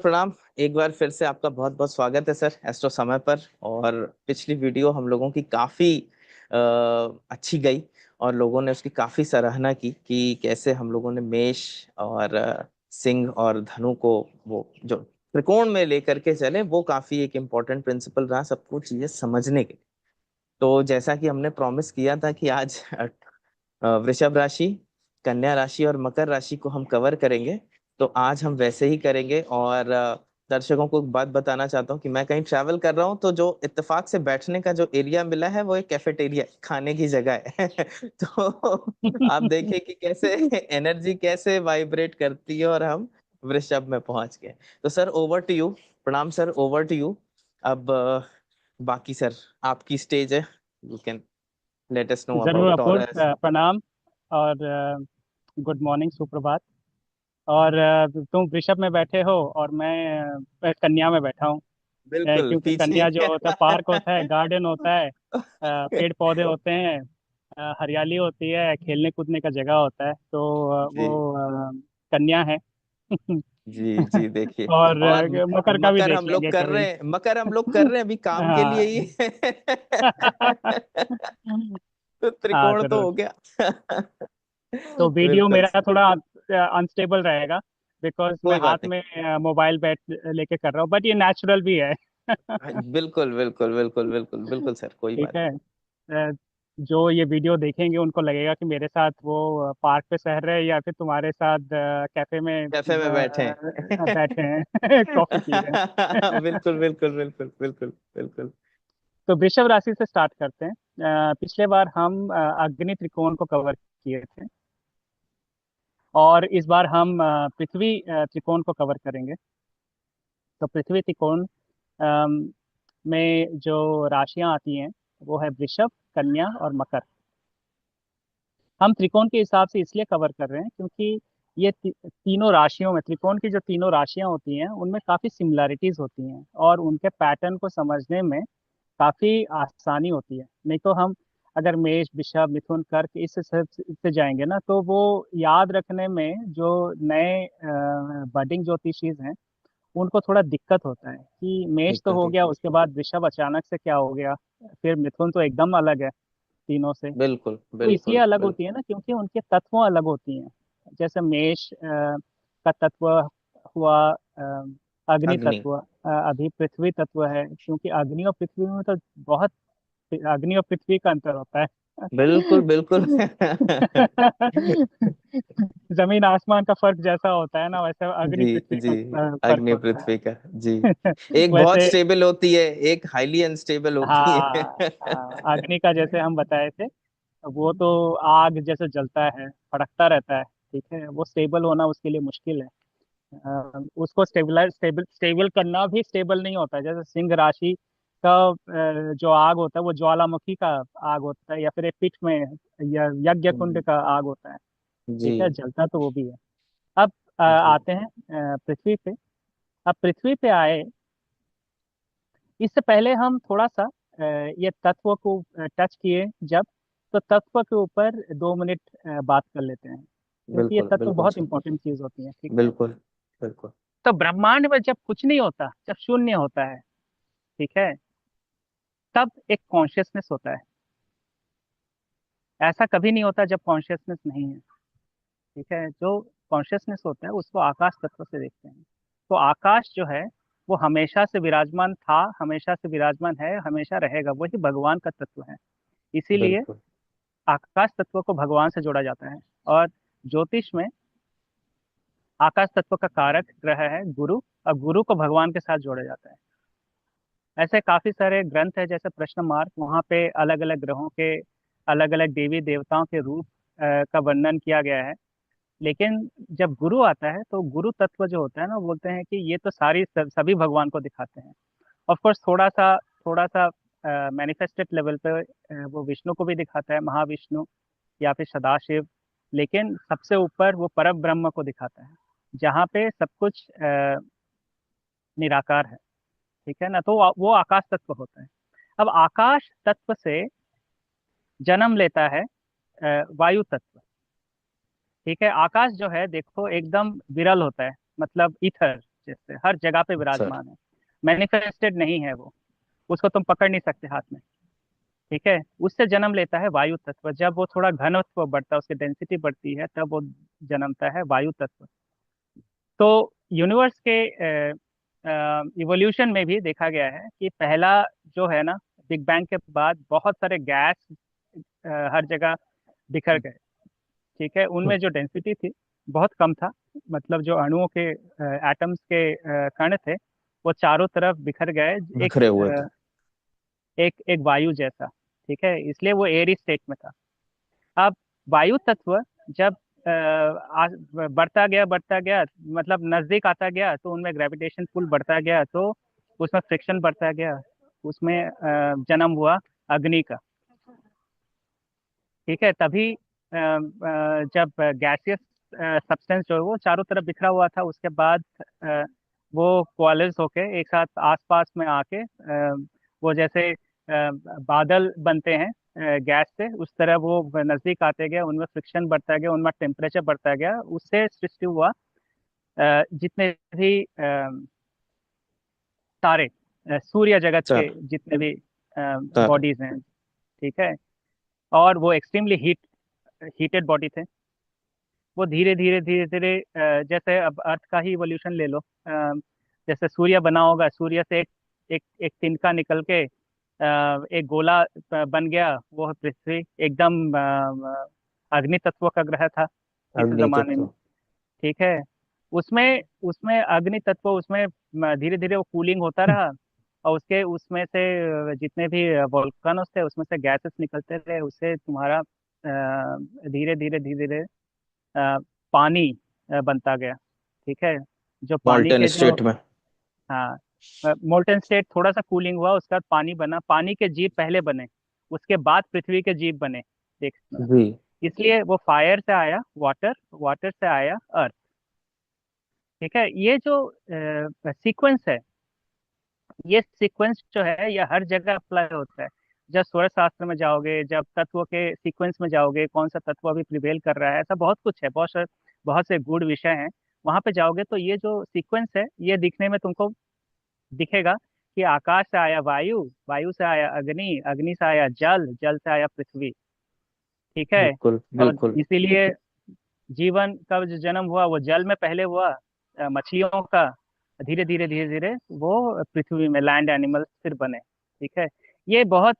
प्रणाम। एक बार फिर से आपका बहुत बहुत स्वागत है सर एस्ट्रो समय पर। और पिछली वीडियो हम लोगों की काफी अच्छी गई और लोगों ने उसकी काफी सराहना की कि कैसे हम लोगों ने मेष और सिंह और धनु को वो जो त्रिकोण में लेकर के चले, वो काफी एक इम्पोर्टेंट प्रिंसिपल रहा सबको चीजें समझने के। तो जैसा कि हमने प्रॉमिस किया था कि आज वृषभ राशि, कन्या राशि और मकर राशि को हम कवर करेंगे, तो आज हम वैसे ही करेंगे। और दर्शकों को एक बात बताना चाहता हूँ कि मैं कहीं ट्रैवल कर रहा हूँ, तो जो इत्तेफाक से बैठने का जो एरिया मिला है वो एक कैफेटेरिया, खाने की जगह है। तो आप देखिए कि कैसे एनर्जी कैसे वाइब्रेट करती है और हम वृषभ में पहुंच गए। तो सर ओवर टू यू। प्रणाम सर, ओवर टू यू। अब बाकी सर आपकी स्टेज है। You can let us know जरूर अबाउट अपूर्व, टॉरस। प्रणाम और गुड मॉर्निंग, सुप्रभात। और तुम वृषभ में बैठे हो और मैं कन्या में बैठा हूँ। बिल्कुल क्योंकि पीछे। कन्या जो होता है पार्क होता है, गार्डन होता है, पेड़ पौधे होते हैं, हरियाली होती है, खेलने कूदने का जगह होता है, तो जी कन्या है। जी जी देखिए। और और मकर का भी मकर देख हम लोग लेंगे कर कभी। रहे हैं, मकर हम लोग कर रहे हैं अभी काम के लिए हाँ। ही। तो हाँ, त्रिकोण तो जरूर। हो गया। तो वीडियो बिल्कुल मेरा सर। थोड़ा अनस्टेबल रहेगा, बिकॉज मैं कोई हाथ बात नहीं। में मोबाइल बैट लेके कर रहा हूँ, बट ये नेचुरल भी है। हाँ, बिल्कुल बिल्कुल बिल्कुल बिल्कुल बिल्कुल सर, कोई ठीक बात है। नहीं। जो ये वीडियो देखेंगे उनको लगेगा कि मेरे साथ वो पार्क पे सह रहे हैं या फिर तुम्हारे साथ कैफे में कैफे में बैठे बैठे हैं। हैं, कॉफी पी रहे हैं। बिल्कुल बिल्कुल बिल्कुल बिल्कुल बिल्कुल। तो वृषभ राशि से स्टार्ट करते हैं। पिछले बार हम अग्नि त्रिकोण को कवर किए थे, और इस बार हम पृथ्वी त्रिकोण को कवर करेंगे। तो पृथ्वी त्रिकोण अम, में जो राशियां आती हैं वो है वृषभ, कन्या और मकर। हम त्रिकोण के हिसाब से इसलिए कवर कर रहे हैं क्योंकि ये तीनों राशियों में, त्रिकोण की जो तीनों राशियां होती हैं उनमें काफी सिमिलैरिटीज होती हैं और उनके पैटर्न को समझने में काफी आसानी होती है। नहीं तो हम अगर मेष, वृषभ, मिथुन, कर्क इस हिसाब से जाएंगे ना, तो वो याद रखने में जो नए बडिंग ज्योतिषीज हैं उनको थोड़ा दिक्कत होता है कि मेष तो बिल्कुल हो गया, उसके बाद वृषभ अचानक से क्या हो गया, फिर मिथुन तो एकदम अलग है तीनों से। बिल्कुल तो इसलिए बिल्कुल अलग होती बिल्कुल। है ना क्योंकि उनके तत्व अलग होती हैं। जैसे मेष का तत्व हुआ अग्नि अग्नि। तत्व, अभी पृथ्वी तत्व है, क्योंकि अग्नि और पृथ्वी में तो बहुत, अग्नि और पृथ्वी का अंतर होता है। बिल्कुल बिल्कुल। जमीन आसमान का फर्क जैसा होता है ना, वैसे अग्नि जी पृथ्वी जी। का फर्क अग्नि होता पृथ्वी का। जी। है। एक बहुत वैसे स्टेबल होती है, एक हाईली अनस्टेबल होती है। हाँ, हाँ, अग्नि का जैसे हम बताए थे, वो तो आग जैसे जलता है, भड़कता रहता है। ठीक है, वो स्टेबल होना उसके लिए मुश्किल है। उसको स्टेबलाइज स्टेबल स्टेबल करना भी स्टेबल नहीं होता है। जैसे सिंह राशि का जो आग होता है वो ज्वालामुखी का आग होता है, या फिर एक पिठ में या यज्ञ कुंड का आग होता है। जी ठीक है, जलता तो वो भी है। अब जी। आते हैं पृथ्वी पे। अब पृथ्वी पे आए, इससे पहले हम थोड़ा सा ये तत्व को टच किए जब, तो तत्व के ऊपर 2 मिनट बात कर लेते हैं, क्योंकि ये बिल्कुल तत्व बिल्कुल बहुत सर। इंपॉर्टेंट चीज होती है। ठीक है। बिल्कुल बिल्कुल। तो ब्रह्मांड में जब कुछ नहीं होता, जब शून्य होता है, ठीक है, तब एक कॉन्शियसनेस होता है। ऐसा कभी नहीं होता जब कॉन्शियसनेस नहीं है। ठीक है, जो कॉन्शियसनेस होता है उसको आकाश तत्व से देखते हैं। तो आकाश जो है वो हमेशा से विराजमान था, हमेशा से विराजमान है, हमेशा रहेगा, वही भगवान का तत्व है। इसीलिए बिल्कुल आकाश तत्व को भगवान से जोड़ा जाता है। और ज्योतिष में आकाश तत्व का कारक ग्रह है गुरु, और गुरु को भगवान के साथ जोड़ा जाता है। ऐसे काफी सारे ग्रंथ है, जैसे प्रश्न मार्क, वहाँ पे अलग अलग ग्रहों के, अलग अलग देवी देवताओं के रूप का वर्णन किया गया है। लेकिन जब गुरु आता है तो गुरु तत्व जो होता है ना, वो बोलते हैं कि ये तो सभी भगवान को दिखाते हैं। ऑफ कोर्स थोड़ा सा मैनिफेस्टेड लेवल पे वो विष्णु को भी दिखाता है, महाविष्णु या फिर सदाशिव। लेकिन सबसे ऊपर वो परम ब्रह्म को दिखाता है, जहाँ पे सब कुछ निराकार है। ठीक है ना, तो वो आकाश तत्व होता है। अब आकाश तत्व से जन्म लेता है वायु तत्व। ठीक है, आकाश जो है देखो एकदम विरल होता है, मतलब ईथर। जैसे हर जगह पे सर। विराजमान है। मैनिफेस्टेड नहीं है वो, उसको तुम पकड़ नहीं सकते हाथ में। ठीक है, उससे जन्म लेता है वायु तत्व। जब वो थोड़ा घनत्व बढ़ता है, उसकी डेंसिटी बढ़ती है, तब वो जन्मता है वायु तत्व। तो यूनिवर्स के इवोल्यूशन में भी देखा गया है कि पहला जो है ना, बिग बैंग के बाद बहुत सारे गैस हर जगह बिखर गए। ठीक है, उनमें जो डेंसिटी थी बहुत कम था, मतलब जो अणुओं के एटम्स के कण थे, वो चारों तरफ बिखर गए। एक बिखरे हुए थे। एक एक वायु जैसा। ठीक है, इसलिए वो एयरी स्टेट में था। अब वायु तत्व जब बढ़ता गया, मतलब नजदीक आता गया, तो उनमें ग्रेविटेशन पुल बढ़ता गया, तो उसमें फ्रिक्शन बढ़ता गया, उसमें जन्म हुआ अग्नि का। ठीक है, तभी जब गैसियस सब्सटेंस जो है वो चारों तरफ बिखरा हुआ था, उसके बाद वो कोअलाइज होके एक साथ आसपास में आके वो जैसे बादल बनते हैं गैस से, उस तरह वो नजदीक आते गए, उनमें फ्रिक्शन बढ़ता गया, उनमें टेम्परेचर बढ़ता गया, उससे सृष्टि हुआ जितने भी तारे, सूर्य जगत के सर। जितने भी सर। बॉडीज हैं। ठीक है, और वो एक्सट्रीमली हीटेड बॉडी थे। वो धीरे धीरे धीरे धीरे जैसे अब अर्थ का ही इवोल्यूशन ले लो। जैसे सूर्य बना होगा, सूर्य से एक एक तिनका निकल के एक गोला बन गया, वो है पृथ्वी। एकदम अग्नि तत्व का ग्रह था इस अग्नि जमाने में। तत्व। ठीक है, उसमें उसमें अग्नि तत्व, उसमें धीरे धीरे वो कूलिंग होता रहा, और उसके उसमें से जितने भी वोल्केनोस थे उसमें से गैसेस निकलते रहे, उससे तुम्हारा धीरे धीरे धीरे धीरे पानी बनता गया। ठीक है, जो पानी मॉल्टेन के जो, स्टेट में। हाँ, मोल्टन स्टेट, थोड़ा सा कूलिंग हुआ, उसके बाद पानी बना, पानी के जीव पहले बने, उसके बाद पृथ्वी के जीव बने। देखना, जी। इसलिए वो फायर से आया वाटर, वाटर से आया अर्थ। ठीक है, ये जो सीक्वेंस है, ये सीक्वेंस जो है ये हर जगह अप्लाई होता है। जब स्वरः शास्त्र में जाओगे, जब तत्व के सीक्वेंस में जाओगे, कौन सा तत्व अभी प्रिवेल कर रहा है, ऐसा बहुत कुछ है, बहुत से गूढ़ विषय हैं। वहां पे जाओगे तो ये जो सीक्वेंस है ये दिखने में तुमको दिखेगा कि आकाश से आया वायु, वायु से आया अग्नि, अग्नि से आया जल, जल से आया पृथ्वी। ठीक है, बिल्कुल और बिल्कुल। इसीलिए जीवन का जो जन्म हुआ वो जल में पहले हुआ, मछलियों का, धीरे धीरे धीरे धीरे वो पृथ्वी में लैंड एनिमल फिर बने। ठीक है, ये बहुत,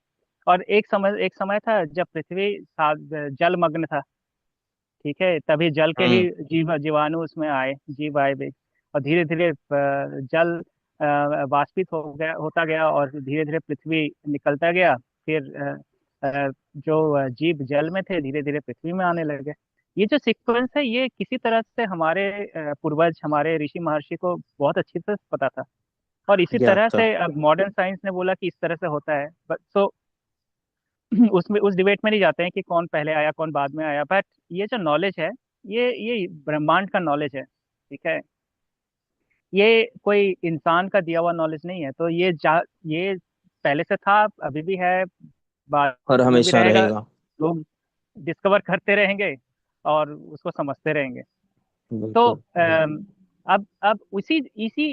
और एक समय था जब पृथ्वी जलमग्न था। ठीक है, तभी जल के ही हम्म। जीवाणु उसमें आए, जीव आए भी, और धीरे धीरे जल वाष्पित हो गया, होता गया, और धीरे धीरे पृथ्वी निकलता गया। फिर जो जीव जल में थे धीरे धीरे पृथ्वी में आने लगे। ये जो सीक्वेंस है ये किसी तरह से हमारे पूर्वज, हमारे ऋषि महर्षि को बहुत अच्छी तरह से पता था, और इसी ज्ञात तरह था। से अब मॉडर्न साइंस ने बोला कि इस तरह से होता है। सो उसमें उस डिबेट में नहीं जाते हैं कि कौन पहले आया कौन बाद में आया, बट ये जो नॉलेज है, ये ब्रह्मांड का नॉलेज है। ठीक है, ये कोई इंसान का दिया हुआ नॉलेज नहीं है। तो ये पहले से था, अभी भी है, बाद और में भी हमेशा रहेगा। रहेगा। लोग डिस्कवर करते रहेंगे और उसको समझते रहेंगे। तो बिल्कुल। अब उसी इसी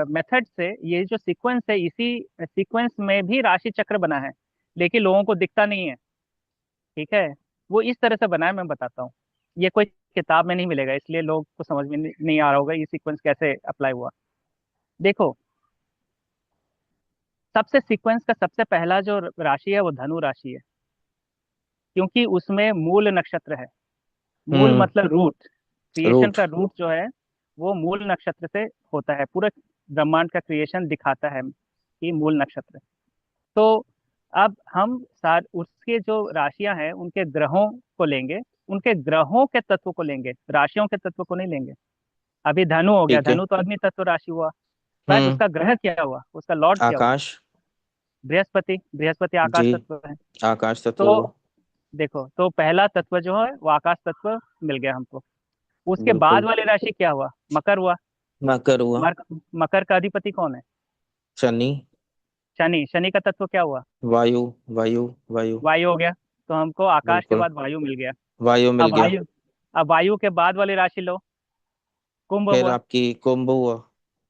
मेथड से ये जो सीक्वेंस है, इसी सीक्वेंस में भी राशि चक्र बना है, लेकिन लोगों को दिखता नहीं है। ठीक है, वो इस तरह से बना है, मैं बताता हूँ। ये कोई किताब में नहीं मिलेगा, इसलिए लोग को समझ में नहीं आ रहा होगा ये सीक्वेंस कैसे अप्लाई हुआ। देखो, सबसे सीक्वेंस का सबसे पहला जो राशि है वो धनु राशि है, क्योंकि उसमें मूल नक्षत्र है। मूल हम्म। मतलब रूट, क्रिएशन रूट। का रूट जो है वो मूल नक्षत्र से होता है। पूरा ब्रह्मांड का क्रिएशन दिखाता है कि मूल नक्षत्र। तो अब हम सार उसके जो राशियां हैं उनके ग्रहों को लेंगे, उनके ग्रहों के तत्व को लेंगे, राशियों के तत्व को नहीं लेंगे। अभी धनु हो गया, ठीक है। धनु तो अग्नि तत्व राशि हुआ, बट हम्म। उसका ग्रह क्या हुआ, उसका लॉर्ड क्या हुआ? आकाश। बृहस्पति, बृहस्पति आकाश जी। तत्व है। आकाश तत्व तो हुआ। देखो, तो पहला तत्व जो है वो आकाश तत्व मिल गया हमको। उसके बाद बिल्कुल। वाली राशि क्या हुआ? मकर हुआ। मकर हुआ। मकर का अधिपति कौन है? शनि। शनि, शनि का तत्व क्या हुआ? वायु। वायु। वायु। वायु हो गया। तो हमको आकाश के बिल्कुल। बाद वायु मिल गया। वायु मिल अब गया। वायु, अब वायु के बाद वाली राशि लो, कुंभ फिर हुआ। आपकी कुंभ हुआ।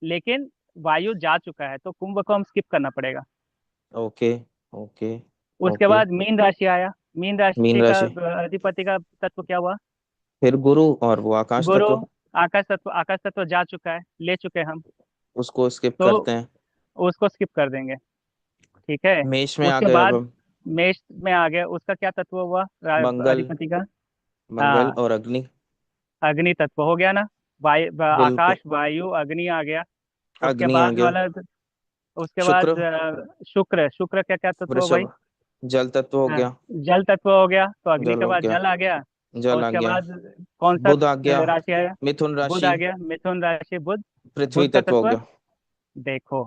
लेकिन वायु जा चुका है तो कुंभ को हम स्किप करना पड़ेगा। ओके। ओके। उसके ओके। बाद मीन राशि आया। मीन मीन राशि का राशि। अधिपति का तत्व क्या हुआ? फिर गुरु और वो आकाश गुरु। तत्व। आकाश तत्व। आकाश तत्व जा चुका है, ले चुके हैं हम। उसको स्किप तो करते हैं। उसको स्किप कर देंगे। ठीक है। मेष में आ उसके गए अब बाद हम। मेष में आ गया, उसका क्या तत्व हुआ मंगल। अधिपति का? मंगल हाँ, और अग्नि। अग्नि तत्व हो गया ना। बिल्कुल। आकाश वायु अग्नि आ गया। उसके अग्नि आ बाद गया। वाला, उसके शुक्र। बाद शुक्र। शुक्र का क्या तत्व हो भाई? वृषभ। जल तत्व हो हाँ, गया। जल तत्व हो गया, तो अग्नि जल के हो बाद गया। जल आ गया। और जल आ उसके गया। बाद कौन सा बुध आ गया। राशि आया? मिथुन बुध राशि। आ गया, मिथुन राशि, बुध। पृथ्वी बुध का तत्व हो तत्व। गया। देखो,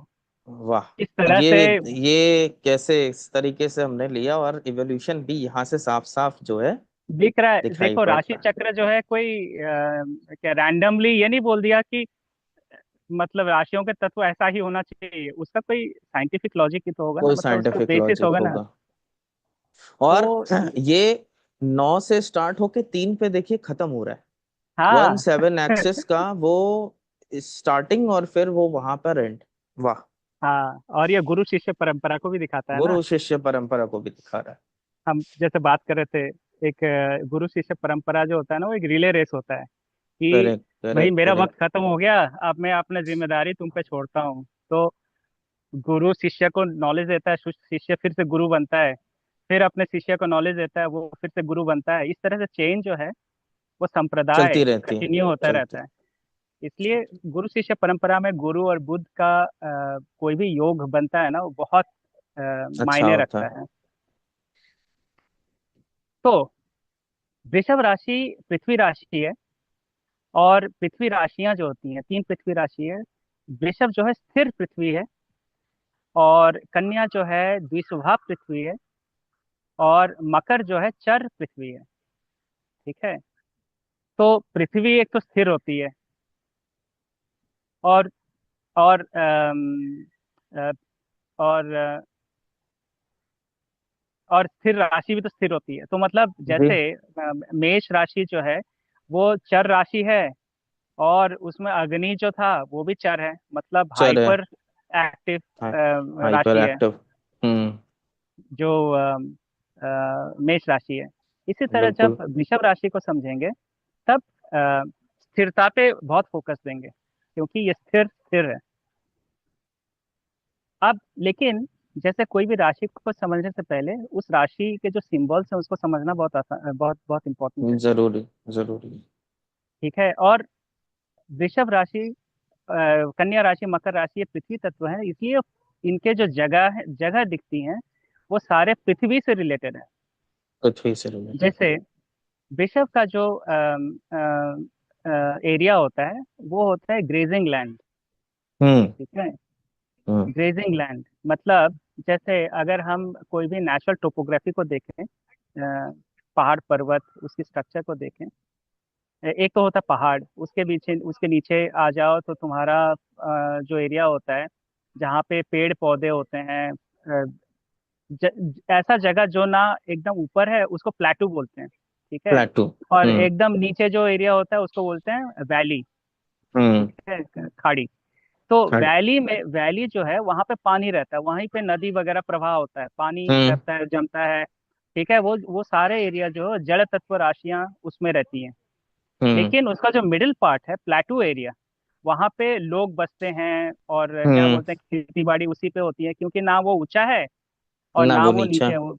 वाह। इस तरह ये से ये कैसे इस तरीके से हमने लिया, और इवोल्यूशन भी यहाँ से साफ साफ जो है दिख रहा है। दिखाई देखो, पड़ राशि रहा है। चक्र जो है कोई क्या रैंडमली ये नहीं बोल दिया कि मतलब राशियों के तत्व ऐसा ही होना चाहिए। उसका कोई साइंटिफिक लॉजिक ही तो होगा ना, कोई मतलब उसका साइंटिफिक बेसिस लॉजिक होगा ना। होगा। तो और ये 9 से स्टार्ट होके 3 पे देखिए खत्म हो रहा है। वन हाँ। सेवन एक्सिस का वो स्टार्टिंग, और फिर वो वहां पर एंड। वाह। हाँ, और ये गुरु शिष्य परंपरा को भी दिखाता है ना। गुरु शिष्य परंपरा को भी दिखा रहा है। हम जैसे बात कर रहे थे, एक गुरु शिष्य परंपरा जो होता है ना, वो एक रिले रेस होता है कि करेक्ट भाई करेक्ट मेरा करेक्ट। वक्त खत्म हो गया, अब मैं अपनी जिम्मेदारी तुम पे छोड़ता हूँ। तो गुरु शिष्य को नॉलेज देता है, शिष्य फिर से गुरु बनता है, फिर अपने शिष्य को नॉलेज देता है, वो फिर से गुरु बनता है। इस तरह से चेन जो है वो संप्रदाय चलती रहती है। कंटिन्यू होता चलती। रहता है। इसलिए गुरु शिष्य परंपरा में गुरु और बुद्ध का कोई भी योग बनता है ना, वो बहुत अच्छा मायने होता रखता है। है। तो वृषभ राशि पृथ्वी राशि है। और पृथ्वी राशियां जो होती हैं, तीन पृथ्वी राशि है। वृषभ जो है स्थिर पृथ्वी है। और कन्या जो है द्विस्वभाव पृथ्वी है। और मकर जो है चर पृथ्वी है। ठीक है। तो पृथ्वी एक तो स्थिर होती है। और और अ, और और स्थिर राशि भी तो स्थिर होती है, तो मतलब जी। जैसे मेष राशि जो है वो चर राशि है। और उसमें अग्नि जो था वो भी चर है, मतलब चल है। हाइपर एक्टिव हाइपर राशि है एक्टिव। हम्म। जो मेष राशि है। इसी तरह जब बिल्कुल। वृषभ राशि को समझेंगे तब स्थिरता पे बहुत फोकस देंगे, क्योंकि ये स्थिर स्थिर है। अब लेकिन जैसे कोई भी राशि को समझने से पहले उस राशि के जो सिंबल्स हैं उसको समझना बहुत आसान, बहुत बहुत इंपॉर्टेंट है। जरूरी। जरूरी। ठीक है। और वृषभ राशि, कन्या राशि, मकर राशि, ये पृथ्वी तत्व है, इसलिए इनके जो जगह दिखती हैं वो सारे पृथ्वी से रिलेटेड है। पृथ्वी से रिलेटेड। जैसे वृषभ का जो एरिया होता है वो होता है ग्रेजिंग लैंड। हम्म। ठीक है। हम्म। ग्रेजिंग लैंड मतलब जैसे अगर हम कोई भी नेचुरल टोपोग्राफी को देखें, पहाड़ पर्वत उसकी स्ट्रक्चर को देखें, एक तो होता है पहाड़, उसके पीछे उसके नीचे आ जाओ तो तुम्हारा जो एरिया होता है जहाँ पे पेड़ पौधे होते हैं, ऐसा जगह जो ना एकदम ऊपर है उसको प्लेटू बोलते हैं। ठीक है। प्लेटू। और हम्म। एकदम नीचे जो एरिया होता है उसको बोलते हैं वैली। हम्म। ठीक है, खाड़ी। तो खड़े। वैली जो है वहां पे पानी रहता है, वहीं पे नदी वगैरह प्रवाह होता है, पानी हम्म। रहता है, जमता है। ठीक है। वो सारे एरिया जो है, जड़ तत्व राशियां उसमें रहती हैं। हम्म। लेकिन उसका जो मिडिल पार्ट है, प्लेटू एरिया, वहां पे लोग बसते हैं और क्या हम्म। बोलते हैं, खेती बाड़ी उसी पे होती है, क्योंकि ना वो ऊंचा है और ना ना वो वो नीचा। नीचे हो।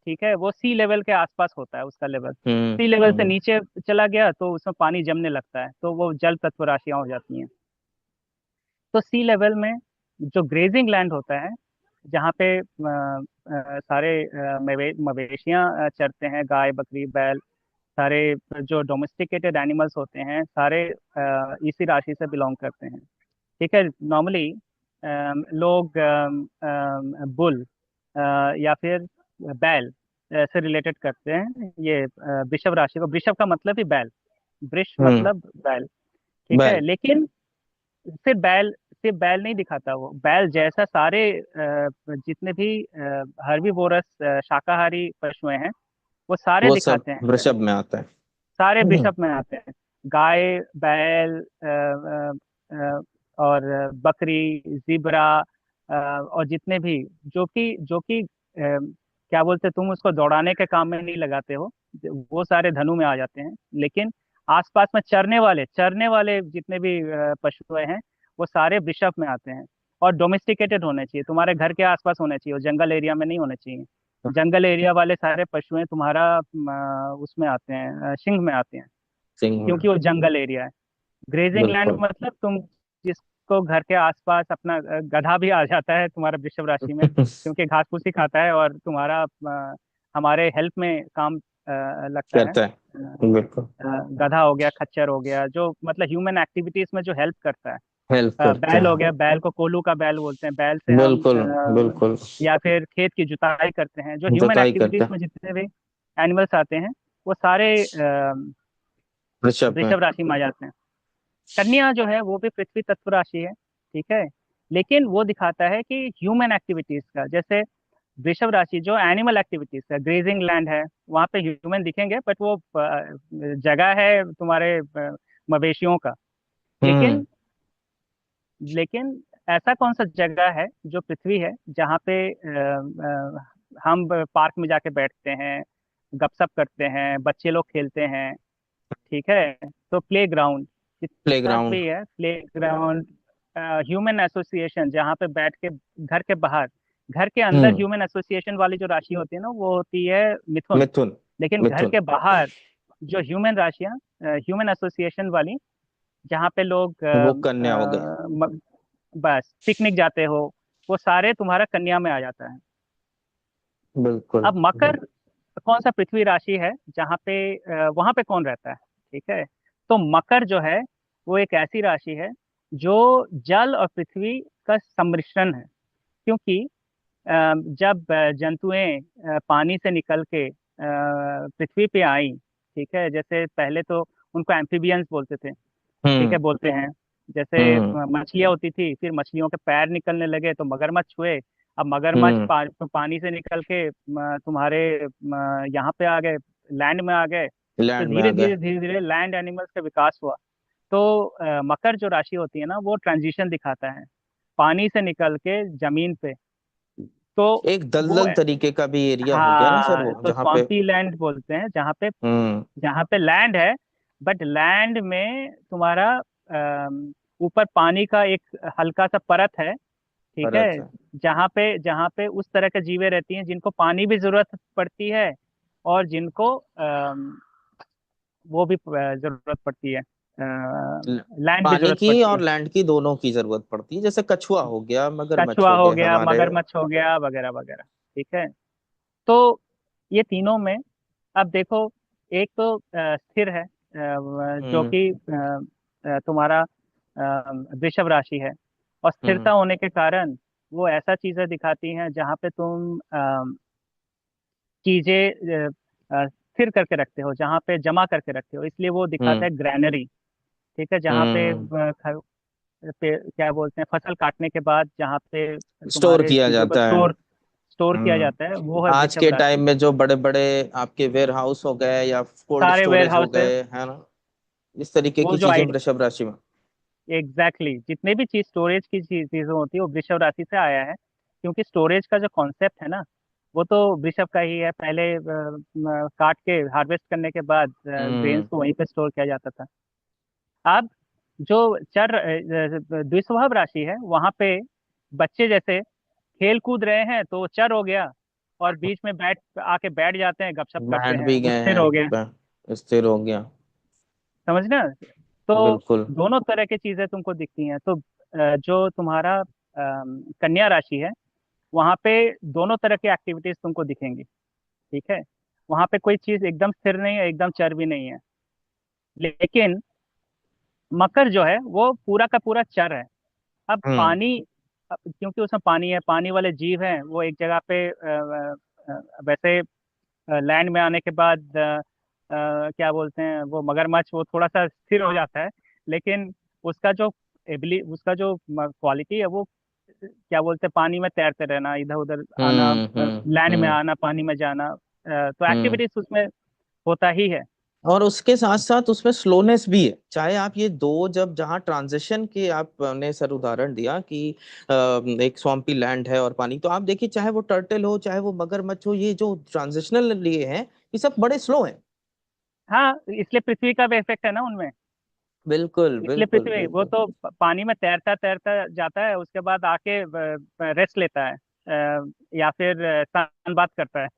ठीक है। वो सी लेवल के आसपास होता है उसका लेवल। हम्म। सी लेवल से हम्म। नीचे चला गया तो उसमें पानी जमने लगता है, तो वो जल तत्व राशियां हो जाती हैं। तो सी लेवल में जो ग्रेजिंग लैंड होता है, जहाँ पे सारे मवेशियां चरते हैं, गाय बकरी बैल, सारे जो डोमेस्टिकेटेड एनिमल्स होते हैं सारे इसी राशि से बिलोंग करते हैं। ठीक है। नॉर्मली लोग बुल या फिर बैल से रिलेटेड करते हैं ये वृषभ राशि को। वृषभ का मतलब ही बैल, वृष हम्म। मतलब बैल। ठीक है। बैल। लेकिन सिर्फ बैल नहीं दिखाता, वो बैल जैसा सारे जितने भी हर्बीवोरस शाकाहारी पशु हैं वो सारे वो सब दिखाते हैं। वृषभ में आता है। सारे वृषभ में आते हैं। गाय, बैल, और बकरी, जिब्रा, और जितने भी जो कि क्या बोलते हैं, तुम उसको दौड़ाने के काम में नहीं लगाते हो, वो सारे धनु में आ जाते हैं। लेकिन आसपास में चरने वाले जितने भी पशु हैं, वो सारे वृषभ में आते हैं। और डोमेस्टिकेटेड होने चाहिए, तुम्हारे घर के आसपास होने चाहिए, वो जंगल एरिया में नहीं होने चाहिए। जंगल एरिया वाले सारे पशु हैं तुम्हारा उसमें आते हैं, सिंह में आते हैं, सिंह में। क्योंकि वो जंगल एरिया है। ग्रेजिंग लैंड बिल्कुल। मतलब तुम जिसको घर के आसपास अपना गधा भी आ जाता है तुम्हारा वृषभ राशि में, क्योंकि घास फूस ही खाता है और तुम्हारा हमारे हेल्प में काम लगता है। करता है, बिल्कुल। गधा हो गया, खच्चर हो गया, जो मतलब ह्यूमन एक्टिविटीज में जो हेल्प करता है। हेल्प करता बैल हो है। गया, बैल को कोल्हू का बैल बोलते हैं, बैल से हम बिल्कुल बिल्कुल। या फिर खेत की जुताई करते हैं। जो ह्यूमन जुताई करता एक्टिविटीज है। में जितने भी एनिमल्स आते हैं, वो सारे ऋषभ में। वृषभ राशि में आ जाते हैं। कन्या जो है वो भी पृथ्वी तत्व राशि है, ठीक है। लेकिन वो दिखाता है कि ह्यूमन एक्टिविटीज का, जैसे वृषभ राशि जो एनिमल एक्टिविटीज है, ग्रेजिंग लैंड है, वहां पे ह्यूमन दिखेंगे, बट वो जगह है तुम्हारे मवेशियों का। हम्म। लेकिन लेकिन ऐसा कौन सा जगह है जो पृथ्वी है जहाँ पे हम पार्क में जाके बैठते हैं, गपशप करते हैं, बच्चे लोग खेलते हैं, ठीक है। तो प्ले ग्राउंड जितना प्लेग्राउंड। भी है, प्ले ग्राउंड, ह्यूमन एसोसिएशन जहाँ पे बैठ के, घर के बाहर, घर के अंदर हम्म। ह्यूमन एसोसिएशन वाली जो राशि होती है ना, वो होती है मिथुन। मिथुन। लेकिन घर मिथुन। के बाहर जो ह्यूमन राशियां, ह्यूमन एसोसिएशन वाली, जहाँ पे लोग वो कन्या हो गए। बस पिकनिक जाते हो, वो सारे तुम्हारा कन्या में आ जाता है। बिल्कुल। अब मकर कौन सा पृथ्वी राशि है जहाँ पे वहां पे कौन रहता है, ठीक है। तो मकर जो है वो एक ऐसी राशि है जो जल और पृथ्वी का सम्मिश्रण है। क्योंकि जब जंतुएं पानी से निकल के पृथ्वी पे आई, ठीक है, जैसे पहले तो उनको एम्फीबियंस बोलते थे, ठीक है, हम्म। बोलते हैं। जैसे हम्म। मछलियां होती थी, फिर मछलियों के पैर निकलने लगे तो मगरमच्छ हुए। अब मगरमच्छ हम्म। पानी से निकल के तुम्हारे यहाँ पे आ गए, लैंड में आ गए। तो लैंड में आ गए। धीरे धीरे लैंड एनिमल्स का विकास हुआ। तो मकर जो राशि होती है ना, वो ट्रांजिशन दिखाता है पानी से निकल के जमीन पे। तो एक वो दलदल तरीके का भी एरिया हो गया ना सर, हाँ, वो तो जहाँ पे। स्वाम्पी लैंड बोलते हैं, हम्म। जहाँ पे लैंड है, बट लैंड में तुम्हारा ऊपर पानी का एक हल्का सा परत है, ठीक है। परत है। जहाँ पे उस तरह के जीवें रहती हैं जिनको पानी भी जरूरत पड़ती है, और जिनको वो भी जरूरत पड़ती है, ल- लैंड भी पानी जरूरत की पड़ती और है। लैंड की दोनों की जरूरत पड़ती है, जैसे कछुआ हो गया, मगरमच्छ कछुआ हो हो गए गया, हमारे। मगरमच्छ हो गया, वगैरह वगैरह, ठीक है। तो ये तीनों में, अब देखो, एक तो स्थिर है, जो हम्म। कि तुम्हारा वृषभ राशि है। और स्थिरता हम्म। होने के कारण वो ऐसा चीजें दिखाती हैं जहाँ पे तुम चीजें स्थिर करके रखते हो, जहाँ पे जमा करके रखते हो, इसलिए वो दिखाता हम्म। है ग्रैनरी, ठीक है। जहाँ पे हम्म। क्या बोलते हैं, फसल काटने के बाद जहाँ पे स्टोर तुम्हारे किया चीजों को जाता है। स्टोर स्टोर किया हम्म। जाता है, वो है आज वृषभ के टाइम राशि। में जो बड़े बड़े आपके वेयर हाउस हो गए या कोल्ड सारे वेयर स्टोरेज हो हाउस है, गए, है ना, इस तरीके वो की जो चीजें वृषभ राशि में। एग्जैक्टली जितने भी चीज स्टोरेज की चीजें होती है वो वृषभ राशि से आया है। क्योंकि स्टोरेज का जो कॉन्सेप्ट है ना, वो तो वृषभ का ही है। पहले काट के हार्वेस्ट करने के बाद ग्रेन्स हम्म। को वहीं पे स्टोर किया जाता था। अब जो द्विस्वभाव राशि है, वहां पे बच्चे जैसे खेल कूद रहे हैं तो वो चर हो गया, और बीच में बैठ जाते हैं, गपशप करते बैठ हैं, भी वो गए स्थिर हो गया। हैं, स्थिर हो गया। समझना। तो बिल्कुल। दोनों तरह की चीजें तुमको दिखती हैं। तो जो तुम्हारा कन्या राशि है, वहां पे दोनों तरह की एक्टिविटीज तुमको दिखेंगी, ठीक है। वहां पे कोई चीज एकदम स्थिर नहीं है, एकदम चर भी नहीं है। लेकिन मकर जो है वो पूरा का पूरा चर है। अब हम्म। पानी, क्योंकि उसमें पानी है, पानी वाले जीव हैं, वो एक जगह पे वैसे लैंड में आने के बाद क्या बोलते हैं, वो मगरमच्छ वो थोड़ा सा स्थिर हो जाता है। लेकिन उसका जो उसका जो क्वालिटी है, वो क्या बोलते हैं, पानी में तैरते रहना, इधर उधर आना, हम्म। हम्म। लैंड में हम्म। आना, पानी में जाना, तो हम्म। एक्टिविटीज उसमें होता ही है। और उसके साथ साथ उसमें स्लोनेस भी है, चाहे आप ये दो, जब जहाँ ट्रांजिशन के आपने सर उदाहरण दिया कि एक स्वाम्पी लैंड है और पानी, तो आप देखिए चाहे वो टर्टल हो चाहे वो मगरमच्छ हो, ये जो ट्रांजिशनल लिए हैं ये सब बड़े स्लो हैं। हाँ, इसलिए पृथ्वी का भी इफेक्ट है ना उनमें। बिल्कुल इसलिए बिल्कुल पृथ्वी वो बिल्कुल। तो पानी में तैरता तैरता जाता है, उसके बाद आके रेस्ट लेता है, या फिर सन बात करता है।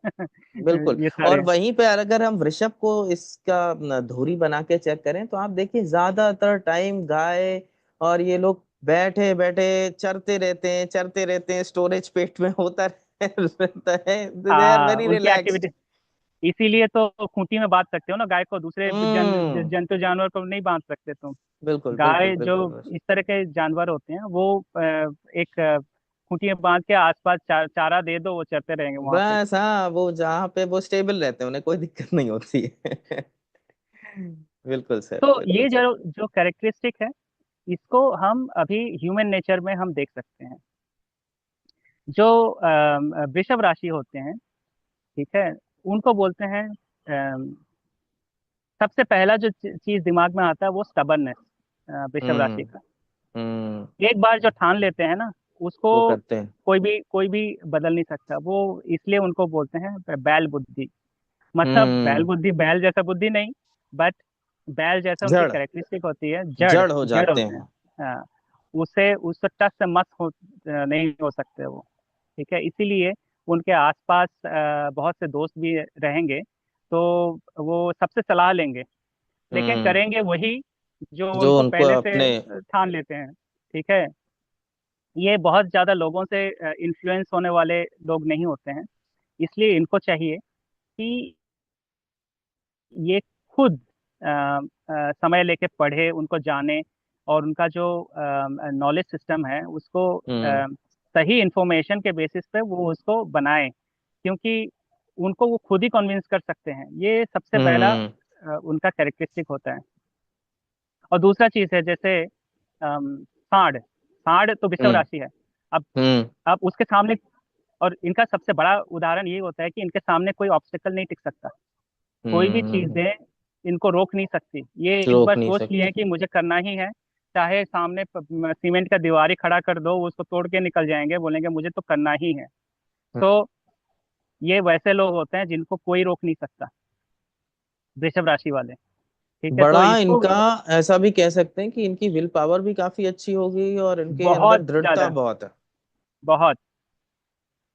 बिल्कुल। ये और सारे। वहीं पे अगर हम वृषभ को इसका धुरी बना के चेक करें तो आप देखिए ज्यादातर टाइम गाय और ये लोग बैठे बैठे चरते रहते हैं, स्टोरेज पेट में होता रहता है, दे आर हाँ, वेरी उनकी रिलैक्स्ड। एक्टिविटी। इसीलिए तो खूंटी में बांध सकते हो ना गाय को, दूसरे हम्म। जंतु जानवर को नहीं बांध सकते तुम। बिल्कुल बिल्कुल गाय जो बिल्कुल। इस तरह के जानवर होते हैं वो एक खूंटी में बांध के आसपास चारा दे दो, वो चरते रहेंगे वहां पे। बस हाँ, वो जहाँ पे वो स्टेबल रहते हैं उन्हें कोई दिक्कत नहीं होती है। बिल्कुल सर, तो बिल्कुल ये सर। जो कैरेक्टरिस्टिक है, इसको हम अभी ह्यूमन नेचर में हम देख सकते हैं। जो वृषभ राशि होते हैं, ठीक है, उनको बोलते हैं सबसे पहला जो चीज दिमाग में आता है वो स्टबर्ननेस, वृषभ राशि हम्म का। हम्म। एक बार जो ठान लेते हैं ना, उसको वो करते हैं। कोई भी बदल नहीं सकता वो। इसलिए उनको बोलते हैं बैल बुद्धि। मतलब बैल हम्म। बुद्धि, बैल जैसा बुद्धि नहीं, बट बैल जैसा उनकी जड़, कैरेक्टरिस्टिक होती है, जड़ जड़ हो जड़ जाते होते हैं। हैं। हाँ, उससे टस से मस नहीं हो सकते वो। ठीक है, इसीलिए उनके आसपास बहुत से दोस्त भी रहेंगे, तो वो सबसे सलाह लेंगे, लेकिन हम्म। करेंगे वही जो जो उनको उनको पहले से अपने। ठान लेते हैं। ठीक है, ये बहुत ज्यादा लोगों से इन्फ्लुएंस होने वाले लोग नहीं होते हैं। इसलिए इनको चाहिए कि ये खुद समय लेके पढ़े, उनको जाने, और उनका जो नॉलेज सिस्टम है उसको हम्म सही इंफॉर्मेशन के बेसिस पे वो उसको बनाए, क्योंकि उनको वो खुद ही कन्विंस कर सकते हैं। ये सबसे पहला हम्म उनका कैरेक्टरिस्टिक होता है। और दूसरा चीज है, जैसे सांड। सांड तो विषव हम्म राशि है। अब हम्म अब उसके सामने, और इनका सबसे बड़ा उदाहरण ये होता है कि इनके सामने कोई ऑब्स्टेकल नहीं टिक सकता। कोई भी हम्म। चीजें इनको रोक नहीं सकती। ये एक रोक बार नहीं सोच लिए सकते। कि मुझे करना ही है, चाहे सामने सीमेंट का दीवार ही खड़ा कर दो, वो उसको तोड़ के निकल जाएंगे, बोलेंगे मुझे तो करना ही है। तो ये वैसे लोग होते हैं जिनको कोई रोक नहीं सकता, वृषभ राशि वाले। ठीक है, तो बड़ा इसको इनका, ऐसा भी कह सकते हैं कि इनकी विल पावर भी काफी अच्छी होगी और इनके अंदर बहुत दृढ़ता ज्यादा, बहुत है। बहुत।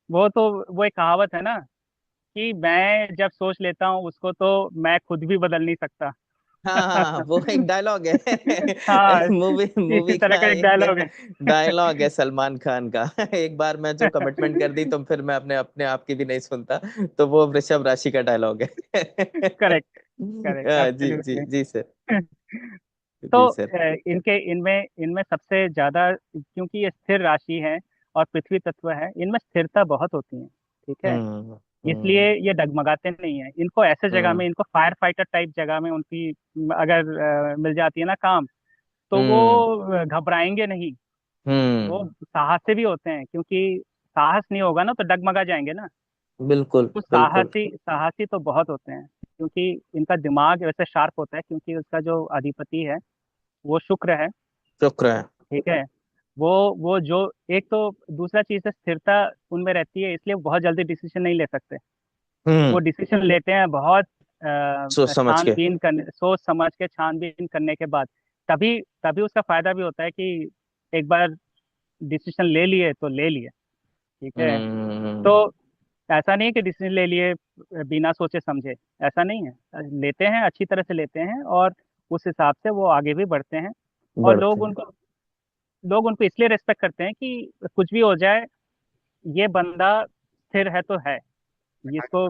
वो तो वो एक कहावत है ना कि मैं जब सोच लेता हूँ उसको तो मैं खुद भी बदल नहीं सकता। हाँ हाँ, वो एक डायलॉग है। हाँ, मूवी इसी मूवी तरह का का एक एक डायलॉग है। डायलॉग है सलमान खान का। एक बार मैं जो कमिटमेंट कर दी तो फिर मैं अपने अपने आप की भी नहीं सुनता। तो वो वृषभ राशि का डायलॉग है। करेक्ट, करेक्ट, जी जी एब्सोल्युटली। जी सर। तो जी सर। इनके इनमें इनमें सबसे ज्यादा, क्योंकि ये स्थिर राशि है और पृथ्वी तत्व है, इनमें स्थिरता बहुत होती है। ठीक है, हम्म इसलिए हम्म ये डगमगाते नहीं है। इनको ऐसे जगह हम्म में, इनको फायर फाइटर टाइप जगह में उनकी अगर मिल जाती है ना काम, तो वो हम्म घबराएंगे नहीं। वो हम्म। साहसी भी होते हैं, क्योंकि साहस नहीं होगा ना तो डगमगा जाएंगे ना। बिल्कुल तो बिल्कुल। साहसी साहसी तो बहुत होते हैं, क्योंकि इनका दिमाग वैसे शार्प होता है, क्योंकि उसका जो अधिपति है वो शुक्र है। शुक्र है। ठीक है, वो वो जो एक तो दूसरा चीज है, स्थिरता उनमें रहती है, इसलिए वो बहुत जल्दी डिसीजन नहीं ले सकते। वो हम्म। डिसीजन लेते हैं बहुत सोच समझ के। छानबीन करने, सोच समझ के छानबीन करने के बाद। तभी तभी उसका फायदा भी होता है कि एक बार डिसीजन ले लिए तो ले लिए। ठीक है, तो हम्म। ऐसा नहीं कि डिसीजन ले लिए बिना सोचे समझे, ऐसा नहीं है। लेते हैं, अच्छी तरह से लेते हैं, और उस हिसाब से वो आगे भी बढ़ते हैं। और बढ़ते हैं। लोग उनको इसलिए रेस्पेक्ट करते हैं कि कुछ भी हो जाए, ये बंदा स्थिर है तो है। इसको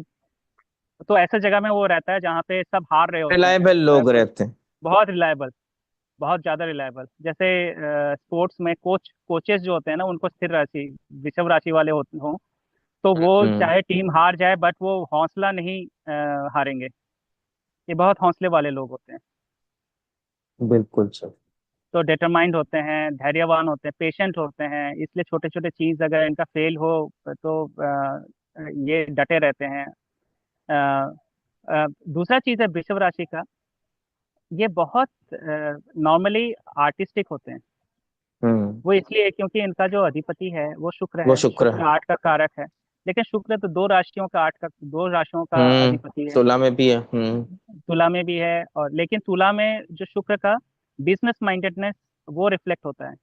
तो ऐसे जगह में वो रहता है जहाँ पे सब हार रहे होते हैं। रिलायबल लोग रहते हैं। बहुत रिलायबल, बहुत ज्यादा रिलायबल। जैसे स्पोर्ट्स में कोचेस जो होते हैं ना, उनको स्थिर राशि, वृषभ राशि वाले होते हों, तो वो हम्म। चाहे टीम हार जाए बट वो हौसला नहीं हारेंगे। ये बहुत हौसले वाले लोग होते हैं। बिल्कुल सर। तो डिटरमाइंड होते हैं, धैर्यवान होते हैं, पेशेंट होते हैं, इसलिए छोटे छोटे चीज अगर इनका फेल हो तो ये डटे रहते हैं। दूसरा चीज है वृषभ राशि का, ये बहुत नॉर्मली आर्टिस्टिक होते हैं। हम्म। वो इसलिए क्योंकि इनका जो अधिपति है वो शुक्र वो है, शुक्र शुक्र है। आर्ट का कारक है। लेकिन शुक्र तो दो राशियों का अधिपति है। तुला में भी है। हम्म। तुला में भी है, और लेकिन तुला में जो शुक्र का बिजनेस माइंडेडनेस वो रिफ्लेक्ट होता है।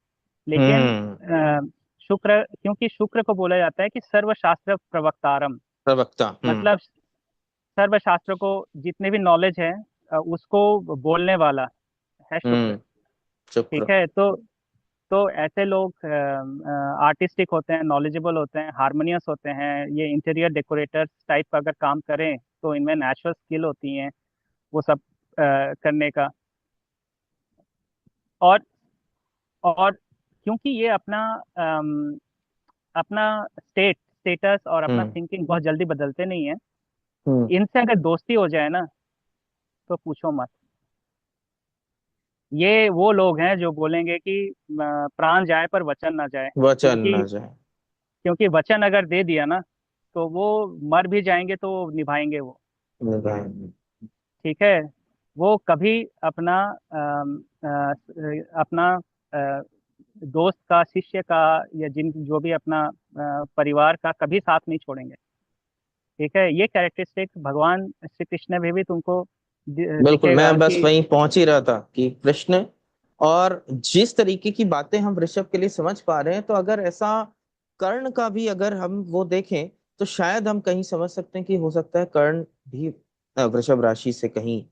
लेकिन हम्म। शुक्र, क्योंकि शुक्र को बोला जाता है कि सर्वशास्त्र प्रवक्तारम, प्रवक्ता। हम्म। मतलब सर्वशास्त्र को जितने भी नॉलेज है उसको बोलने वाला है शुक्र। हम्म। शुक्र। ठीक है, तो ऐसे लोग आर्टिस्टिक होते हैं, नॉलेजेबल होते हैं, हारमोनियस होते हैं। ये इंटीरियर डेकोरेटर्स टाइप का अगर काम करें तो इनमें नेचुरल स्किल होती हैं वो सब करने का। और और क्योंकि ये अपना स्टेटस और अपना हम्म। थिंकिंग बहुत जल्दी बदलते नहीं है। हम्म। इनसे अगर दोस्ती हो जाए ना तो पूछो मत। ये वो लोग हैं जो बोलेंगे कि प्राण जाए पर वचन ना जाए, वचन क्योंकि न जाए। क्योंकि वचन अगर दे दिया ना तो वो मर भी जाएंगे तो निभाएंगे वो। निभाएंगे। ठीक है, वो कभी अपना अ, दोस्त का, शिष्य का, या जिन जो भी अपना परिवार का कभी साथ नहीं छोड़ेंगे। ठीक है, ये कैरेक्टरिस्टिक भगवान श्री कृष्ण में भी तुमको बिल्कुल, दिखेगा मैं बस कि वहीं पहुंच ही रहा था कि कृष्ण, और जिस तरीके की बातें हम ऋषभ के लिए समझ पा रहे हैं, तो अगर ऐसा कर्ण का भी अगर हम वो देखें, तो शायद हम कहीं समझ सकते हैं कि हो सकता है कर्ण भी वृषभ राशि से कहीं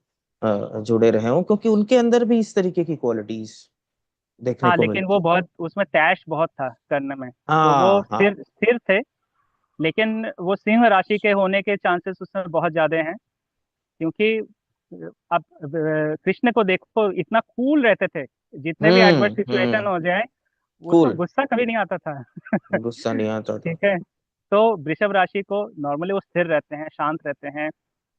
जुड़े रहे हों, क्योंकि उनके अंदर भी इस तरीके की क्वालिटीज देखने हाँ, को लेकिन वो मिलती। बहुत उसमें तैश बहुत था कर्ण में, तो वो हाँ हाँ। स्थिर स्थिर थे। लेकिन वो सिंह राशि के होने के चांसेस उसमें बहुत ज्यादा हैं, क्योंकि अब कृष्ण को देखो, इतना कूल रहते थे। जितने भी एडवर्स सिचुएशन हम्म। हो जाए उसको कूल। गुस्सा कभी नहीं आता था। गुस्सा नहीं आता था। ठीक है, तो वृषभ राशि को नॉर्मली वो स्थिर रहते हैं, शांत रहते हैं।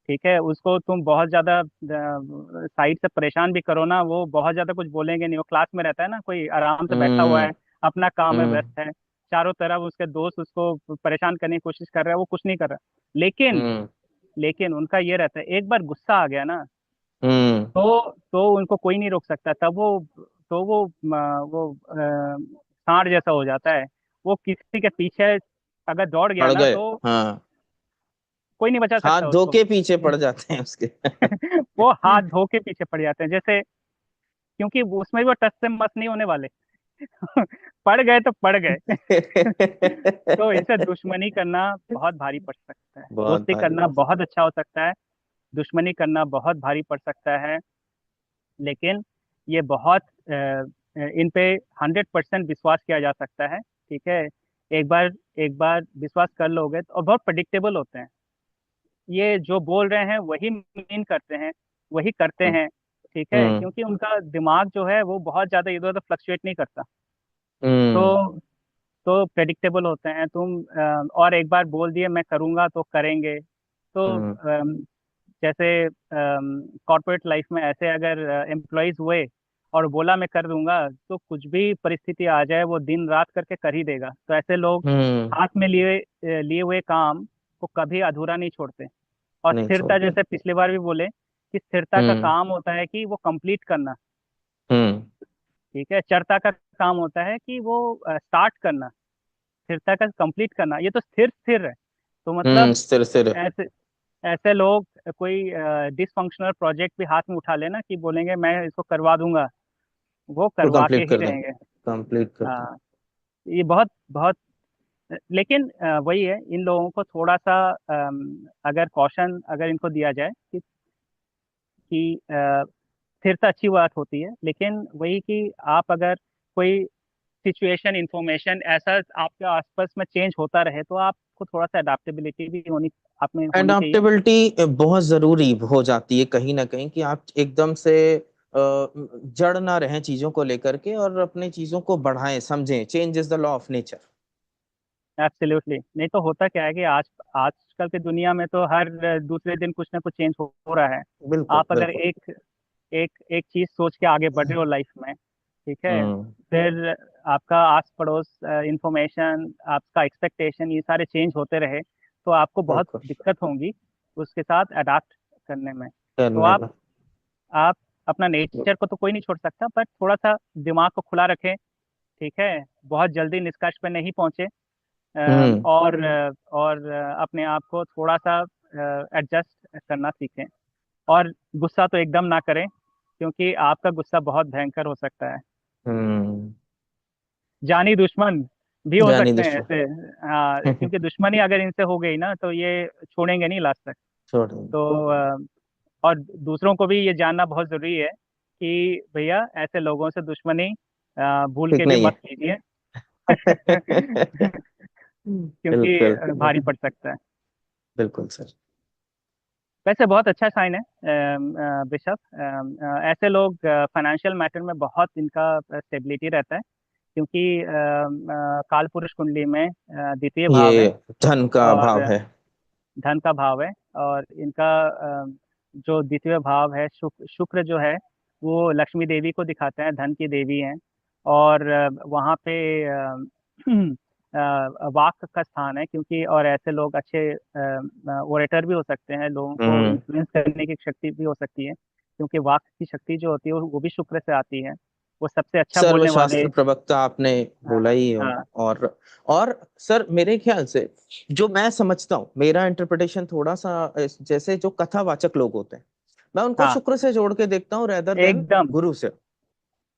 ठीक है, उसको तुम बहुत ज्यादा साइड से परेशान भी करो ना, वो बहुत ज्यादा कुछ बोलेंगे नहीं। वो क्लास में रहता है ना, कोई आराम से बैठा हुआ हम्म। है, अपना काम में हम्म। व्यस्त है, चारों तरफ उसके दोस्त उसको परेशान करने की कोशिश कर रहे हैं, वो कुछ नहीं कर रहा। लेकिन हम्म। लेकिन उनका ये रहता है, एक बार गुस्सा आ गया ना हम्म। तो उनको कोई नहीं रोक सकता। तब वो सांड जैसा हो जाता है। वो किसी के पीछे अगर दौड़ गया पड़ ना गए। तो हाँ। कोई नहीं बचा हाथ सकता धो उसको। के पीछे पड़ जाते हैं उसके। वो हाथ धो के पीछे पड़ जाते हैं, जैसे, क्योंकि उसमें वो टस से मस नहीं होने वाले। पड़ गए तो पड़ गए। तो इनसे दुश्मनी करना बहुत भारी पड़ सकता है, बहुत दोस्ती भारी करना बात। बहुत अच्छा हो सकता है, दुश्मनी करना बहुत भारी पड़ सकता है। लेकिन ये बहुत इन पे 100% विश्वास किया जा सकता है। ठीक है, एक बार विश्वास कर लोगे तो, और बहुत प्रडिक्टेबल होते हैं। ये जो बोल रहे हैं वही मीन करते हैं, वही करते हैं। ठीक है, हम्म। क्योंकि उनका दिमाग जो है वो बहुत ज्यादा इधर उधर फ्लक्चुएट नहीं करता। हम्म। तो प्रेडिक्टेबल होते हैं। तुम और एक बार बोल दिए मैं करूंगा तो करेंगे। तो हम्म। जैसे कॉर्पोरेट लाइफ में ऐसे अगर एम्प्लॉयज हुए और बोला मैं कर दूंगा, तो कुछ भी परिस्थिति आ जाए वो दिन रात करके कर ही देगा। तो ऐसे लोग हम्म। हाथ में लिए हुए काम को कभी अधूरा नहीं छोड़ते। और नहीं स्थिरता, छोड़ते। जैसे पिछली बार भी बोले कि स्थिरता का हम्म। काम होता है कि वो कंप्लीट करना। हम्म। ठीक है, चरता का काम होता है कि वो स्टार्ट करना, स्थिरता का कंप्लीट करना। ये तो स्थिर स्थिर है। तो मतलब स्थिर स्थिर। ऐसे ऐसे लोग कोई डिसफंक्शनल प्रोजेक्ट भी हाथ में उठा लेना कि बोलेंगे मैं इसको करवा दूंगा, वो तो करवा के कंप्लीट ही कर दें। रहेंगे। कंप्लीट कर दें। हाँ, ये बहुत बहुत, लेकिन वही है, इन लोगों को थोड़ा सा अगर कॉशन अगर इनको दिया जाए कि स्थिरता अच्छी बात होती है। लेकिन वही कि आप अगर कोई सिचुएशन इंफॉर्मेशन ऐसा आपके आसपास में चेंज होता रहे तो आपको थोड़ा सा अडेप्टेबिलिटी भी होनी आप में होनी चाहिए। एडाप्टेबिलिटी बहुत जरूरी हो जाती है कहीं ना कहीं, कि आप एकदम से जड़ ना रहें चीजों को लेकर के, और अपने चीजों को बढ़ाएं, समझें। Change is the law of nature. Absolutely, नहीं तो होता क्या है कि आजकल की दुनिया में तो हर दूसरे दिन कुछ ना कुछ चेंज हो रहा है। बिल्कुल आप अगर बिल्कुल। एक एक एक चीज सोच के आगे बढ़ रहे हो लाइफ में, ठीक है, हम्म। फिर आपका आस पड़ोस इंफॉर्मेशन, आपका एक्सपेक्टेशन, ये सारे चेंज होते रहे तो आपको बहुत बिल्कुल। दिक्कत होंगी उसके साथ अडाप्ट करने में। तो करने में। आप अपना नेचर को तो कोई नहीं छोड़ सकता, पर थोड़ा सा दिमाग को खुला रखें। ठीक है, बहुत जल्दी निष्कर्ष पे नहीं पहुंचे। हम्म। और अपने आप को थोड़ा सा एडजस्ट करना सीखें। और गुस्सा तो एकदम ना करें, क्योंकि आपका गुस्सा बहुत भयंकर हो सकता है। हम्म। जानी दुश्मन भी हो जानी सकते हैं दुश्मन। ऐसे। हाँ, क्योंकि दुश्मनी अगर इनसे हो गई ना तो ये छोड़ेंगे नहीं लास्ट तक। छोड़ देंगे। तो और दूसरों को भी ये जानना बहुत जरूरी है कि भैया ऐसे लोगों से दुश्मनी भूल ठीक के भी नहीं मत है। कीजिए। क्योंकि बिल्कुल। भारी पड़ सकता है। बिल्कुल सर। वैसे बहुत अच्छा साइन है बिशप। ऐसे लोग फाइनेंशियल मैटर में बहुत इनका स्टेबिलिटी रहता है, क्योंकि काल पुरुष कुंडली में द्वितीय भाव है। ये धन का और भाव है। धन का भाव है। और इनका जो द्वितीय भाव है, शुक्र जो है वो लक्ष्मी देवी को दिखाते हैं, धन की देवी हैं। और वहाँ पे वाक का स्थान है, क्योंकि और ऐसे लोग अच्छे ओरेटर भी हो सकते हैं, लोगों को हम्म। इन्फ्लुएंस करने की शक्ति भी हो सकती है, क्योंकि वाक की शक्ति जो होती है वो भी शुक्र से आती है। वो सबसे अच्छा बोलने वाले। सर्वशास्त्र प्रवक्ता आपने हाँ बोला ही हो। हाँ और सर मेरे ख्याल से जो मैं समझता हूँ, मेरा इंटरप्रिटेशन थोड़ा सा जैसे जो कथावाचक लोग होते हैं, मैं उनको हाँ, शुक्र से जोड़ के देखता हूँ रेदर देन एकदम। गुरु से।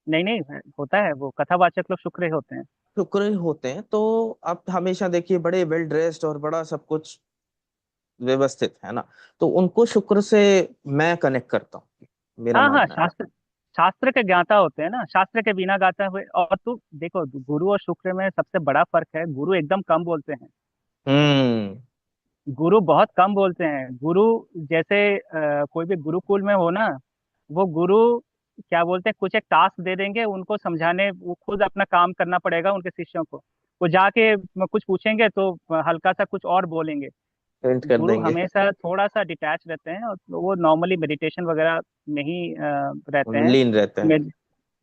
नहीं नहीं, होता है, वो कथावाचक लोग शुक्र होते हैं। शुक्र ही होते हैं तो आप हमेशा देखिए बड़े वेल ड्रेस्ड और बड़ा सब कुछ व्यवस्थित है ना, तो उनको शुक्र से मैं कनेक्ट करता हूँ, मेरा हाँ हाँ, मानना है। शास्त्र शास्त्र के ज्ञाता होते हैं ना, शास्त्र के बिना गाता हुए। और तू देखो, गुरु और शुक्र में सबसे बड़ा फर्क है, गुरु एकदम कम बोलते हैं। हम्म। गुरु बहुत कम बोलते हैं। गुरु जैसे कोई भी गुरुकुल में हो ना, वो गुरु क्या बोलते हैं, कुछ एक टास्क दे देंगे उनको समझाने, वो खुद अपना काम करना पड़ेगा उनके शिष्यों को। वो जाके कुछ पूछेंगे तो हल्का सा कुछ और बोलेंगे। पेंट कर गुरु देंगे। हमेशा थोड़ा सा डिटैच रहते हैं, और वो नॉर्मली मेडिटेशन वगैरह में ही रहते हैं। लीन रहते हैं। में-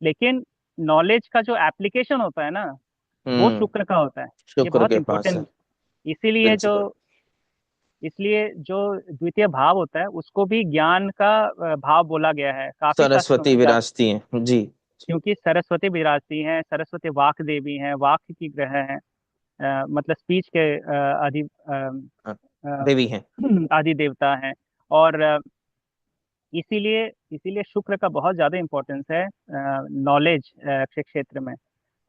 लेकिन नॉलेज का जो एप्लीकेशन होता है ना, वो हम्म। शुक्र का होता है। ये शुक्र बहुत के पास है इंपॉर्टेंट। इसीलिए जो प्रिंसिपल। इसलिए जो द्वितीय भाव होता है उसको भी ज्ञान का भाव बोला गया है काफी शास्त्रों सरस्वती में। विराजती हैं जी। क्योंकि सरस्वती विराजती हैं, सरस्वती वाक देवी हैं, वाक की ग्रह हैं। मतलब स्पीच के आदि हाँ, अ, देवी हैं। आदि देवता हैं। और इसीलिए इसीलिए शुक्र का बहुत ज्यादा इम्पोर्टेंस है नॉलेज के क्षेत्र में।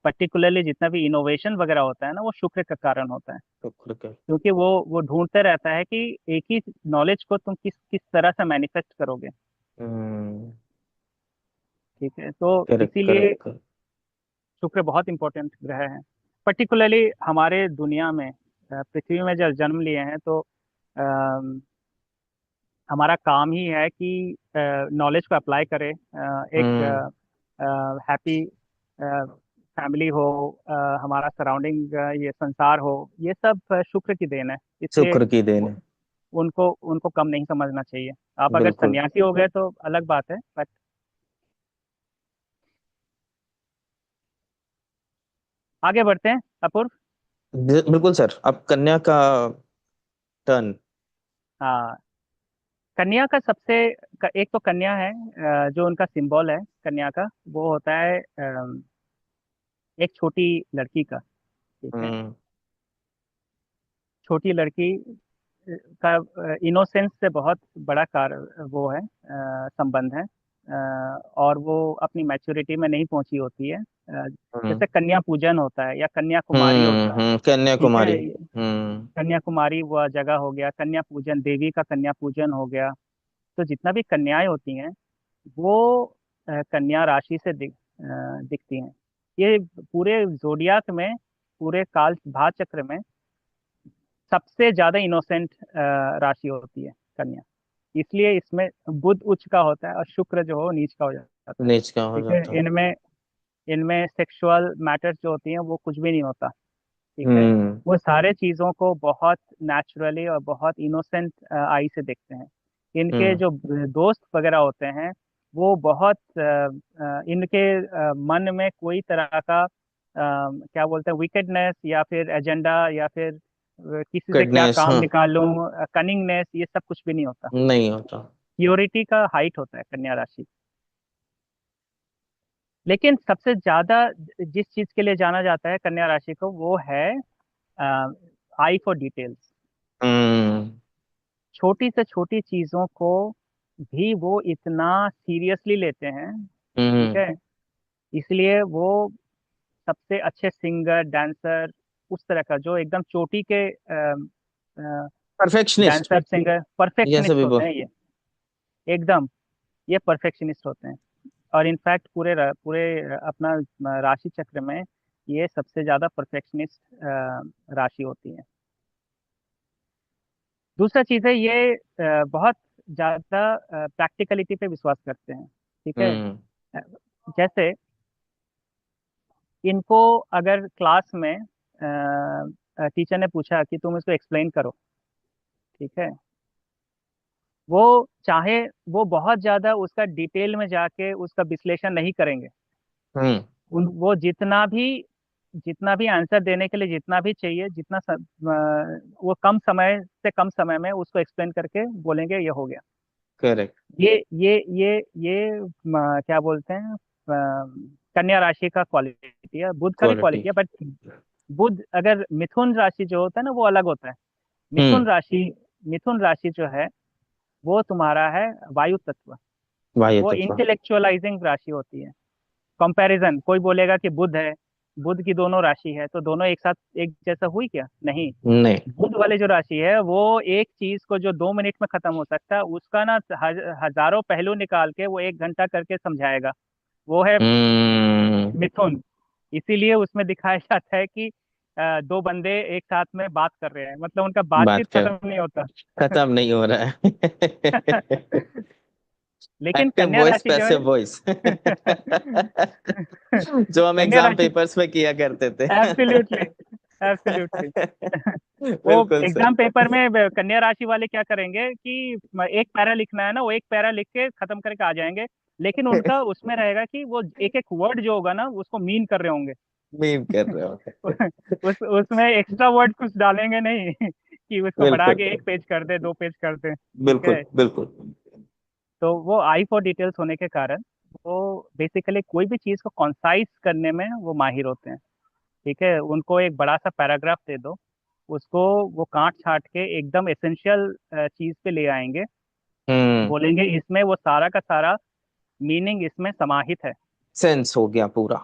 पर्टिकुलरली जितना भी इनोवेशन वगैरह होता है ना, वो शुक्र का कारण होता है। शुक्र के। क्योंकि वो ढूंढते रहता है कि एक ही नॉलेज को तुम किस किस तरह से मैनिफेस्ट करोगे। हम्म। ठीक है, तो करेक्ट इसीलिए करेक्ट। शुक्र बहुत इंपॉर्टेंट ग्रह है। पर्टिकुलरली हमारे दुनिया में, पृथ्वी में जब जन्म लिए हैं, तो अम, हमारा काम ही है कि नॉलेज को अप्लाई करें। एक हम्म। हैप्पी फैमिली हो, हमारा सराउंडिंग, ये संसार हो, ये सब शुक्र की देन है। इसलिए शुक्र की देन वो- है। उनको उनको कम नहीं समझना चाहिए। आप अगर बिल्कुल। सन्यासी हो गए तो अलग बात है, बट आगे बढ़ते हैं अपूर्व। बिल्कुल सर, अब कन्या का टर्न। हाँ, कन्या का एक तो कन्या है, जो उनका सिंबल है कन्या का, वो होता है एक छोटी लड़की का। ठीक है, हम्म। छोटी लड़की का इनोसेंस से बहुत बड़ा वो है, संबंध है। और वो अपनी मैच्योरिटी में नहीं पहुंची होती है। हम्म। जैसे कन्या पूजन होता है या कन्या कुमारी होता है। ठीक है, कन्याकुमारी। हम्म। कन्याकुमारी वह जगह हो गया, कन्या पूजन, देवी का कन्या पूजन हो गया। तो जितना भी कन्याएं होती हैं, वो कन्या राशि से दिखती हैं। ये पूरे जोडियाक में, पूरे काल भाग चक्र में सबसे ज्यादा इनोसेंट राशि होती है कन्या। इसलिए इसमें बुध उच्च का होता है और शुक्र जो हो नीच का हो जाता है। नीच का हो ठीक है, जाता है। इनमें इनमें सेक्सुअल मैटर्स जो होती हैं वो कुछ भी नहीं होता। ठीक है, हम्म। वो सारे चीजों को बहुत नेचुरली और बहुत इनोसेंट आई से देखते हैं। इनके हम्म। जो दोस्त वगैरह होते हैं, वो बहुत इनके मन में कोई तरह का क्या बोलते हैं, विकेडनेस या फिर एजेंडा या फिर किसी से क्या गुडनेस, काम हाँ। निकालूं, कनिंगनेस, ये सब कुछ भी नहीं होता। नहीं होता। प्योरिटी का हाइट होता है कन्या राशि। लेकिन सबसे ज्यादा जिस चीज के लिए जाना जाता है कन्या राशि को, वो है आई फॉर डिटेल्स। हम्म। छोटी से छोटी चीजों को भी वो इतना सीरियसली लेते हैं। ठीक हम्म। है। इसलिए वो सबसे अच्छे सिंगर, डांसर, उस तरह का जो एकदम चोटी के परफेक्शनिस्ट। डांसर, सिंगर, जैसे परफेक्शनिस्ट भी होते हैं ये। एकदम ये परफेक्शनिस्ट होते हैं। और इनफैक्ट पूरे अपना राशि चक्र में ये सबसे ज्यादा परफेक्शनिस्ट राशि होती है। दूसरा चीज है, ये बहुत ज्यादा प्रैक्टिकलिटी पे विश्वास करते हैं। ठीक है। हम्म। अ, जैसे इनको अगर क्लास में टीचर ने पूछा कि तुम इसको एक्सप्लेन करो, ठीक है, वो चाहे वो बहुत ज्यादा उसका डिटेल में जाके उसका विश्लेषण नहीं करेंगे। हम्म। वो जितना भी आंसर देने के लिए जितना भी चाहिए, वो कम समय से कम समय में उसको एक्सप्लेन करके बोलेंगे ये हो गया। करेक्ट। ये क्या बोलते हैं, कन्या राशि का क्वालिटी है, बुध का भी क्वालिटी। क्वालिटी है। बट बुध, अगर मिथुन राशि जो होता है ना, वो अलग होता है। हम्म। मिथुन राशि मिथुन राशि जो है वो तुम्हारा है वायु तत्व। वायु वो तत्व। इंटेलेक्चुअलाइजिंग राशि होती है। कंपैरिजन, कोई बोलेगा कि बुध है, बुध की दोनों राशि है तो दोनों एक साथ एक जैसा हुई क्या? नहीं। नहीं। बुध वाले जो राशि है वो एक चीज को जो 2 मिनट में खत्म हो सकता है, उसका ना हजारों पहलू निकाल के वो 1 घंटा करके समझाएगा। वो है हम्म। मिथुन। इसीलिए उसमें दिखाया जाता है कि दो बंदे एक साथ में बात कर रहे हैं, मतलब उनका बात बातचीत कर, खत्म नहीं होता। खत्म नहीं हो रहा है। लेकिन एक्टिव कन्या वॉइस राशि जो पैसिव वॉइस। है जो हम कन्या एग्जाम राशि, पेपर्स में किया करते थे। Absolutely, absolutely. वो बिल्कुल सर। एग्जाम पेपर में कन्या राशि वाले क्या करेंगे कि एक पैरा लिखना है ना, वो एक पैरा लिख के खत्म करके आ जाएंगे। लेकिन उनका उसमें रहेगा कि वो एक एक वर्ड जो होगा ना उसको मीन कर रहे होंगे। मीम कर रहे हो। उसमें एक्स्ट्रा वर्ड कुछ डालेंगे नहीं कि उसको बढ़ा बिल्कुल के 1 पेज कर दे, 2 पेज कर दे। ठीक बिल्कुल है। बिल्कुल। तो वो आई फॉर डिटेल्स होने के कारण वो बेसिकली कोई भी चीज को कॉन्साइज करने में वो माहिर होते हैं। ठीक है। उनको एक बड़ा सा पैराग्राफ दे दो, उसको वो काट छाट के एकदम एसेंशियल चीज पे ले आएंगे। हम्म। बोलेंगे इसमें वो सारा का सारा मीनिंग इसमें समाहित सेंस हो गया पूरा।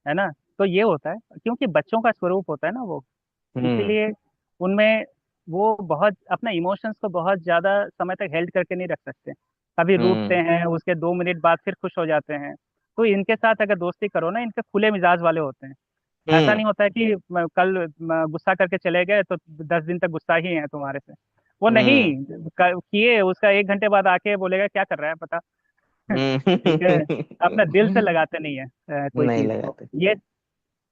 है ना। तो ये होता है क्योंकि बच्चों का स्वरूप होता है ना वो, हम्म। इसीलिए उनमें वो बहुत अपना इमोशंस को बहुत ज्यादा समय तक हेल्ड करके नहीं रख सकते। कभी रूठते हम्म। हैं, उसके 2 मिनट बाद फिर खुश हो जाते हैं। तो इनके साथ अगर दोस्ती करो ना, इनके खुले मिजाज वाले होते हैं। ऐसा हम्म। नहीं होता है कि कल गुस्सा करके चले गए तो 10 दिन तक गुस्सा ही है तुम्हारे से। वो नहीं, हम्म। किए उसका 1 घंटे बाद आके बोलेगा क्या कर रहा है पता। ठीक है। अपना दिल से लगाते नहीं है कोई नहीं चीज को लगाते। ये।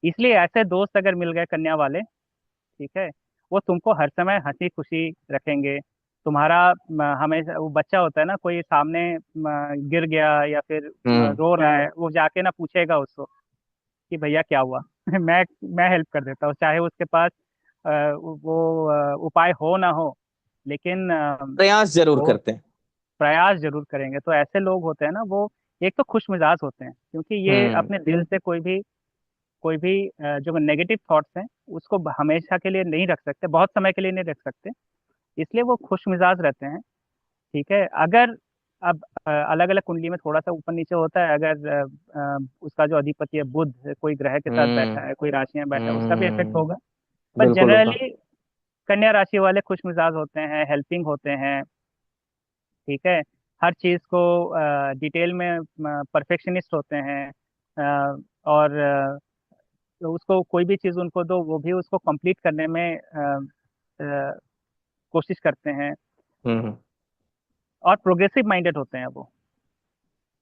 इसलिए ऐसे दोस्त अगर मिल गए कन्या वाले, ठीक है, वो तुमको हर समय हंसी खुशी रखेंगे। तुम्हारा हमेशा वो बच्चा होता है ना, कोई सामने गिर गया या फिर हम्म। रो रहा है, वो जाके ना पूछेगा उसको कि भैया क्या हुआ। मैं हेल्प कर देता हूँ, चाहे उसके पास वो उपाय हो ना हो। लेकिन प्रयास जरूर वो करते हैं। प्रयास जरूर करेंगे। तो ऐसे लोग होते हैं ना, वो एक तो खुश मिजाज होते हैं, क्योंकि ये हम्म। अपने दिल से कोई भी जो नेगेटिव थॉट्स हैं उसको हमेशा के लिए नहीं रख सकते, बहुत समय के लिए नहीं रख सकते। इसलिए वो खुश मिजाज रहते हैं। ठीक है। अगर अब अलग अलग कुंडली में थोड़ा सा ऊपर नीचे होता है, अगर उसका जो अधिपति है बुध कोई ग्रह के साथ हम्म। बैठा है, कोई राशि में बैठा है, उसका भी इफेक्ट होगा। हम्म। पर बिल्कुल होगा। जनरली कन्या राशि वाले खुश मिजाज होते हैं, हेल्पिंग होते हैं। ठीक है। हर चीज को डिटेल में परफेक्शनिस्ट होते हैं। और उसको कोई भी चीज उनको दो, वो भी उसको कंप्लीट करने में अ, कोशिश करते हैं। हम्म। और प्रोग्रेसिव माइंडेड होते हैं वो।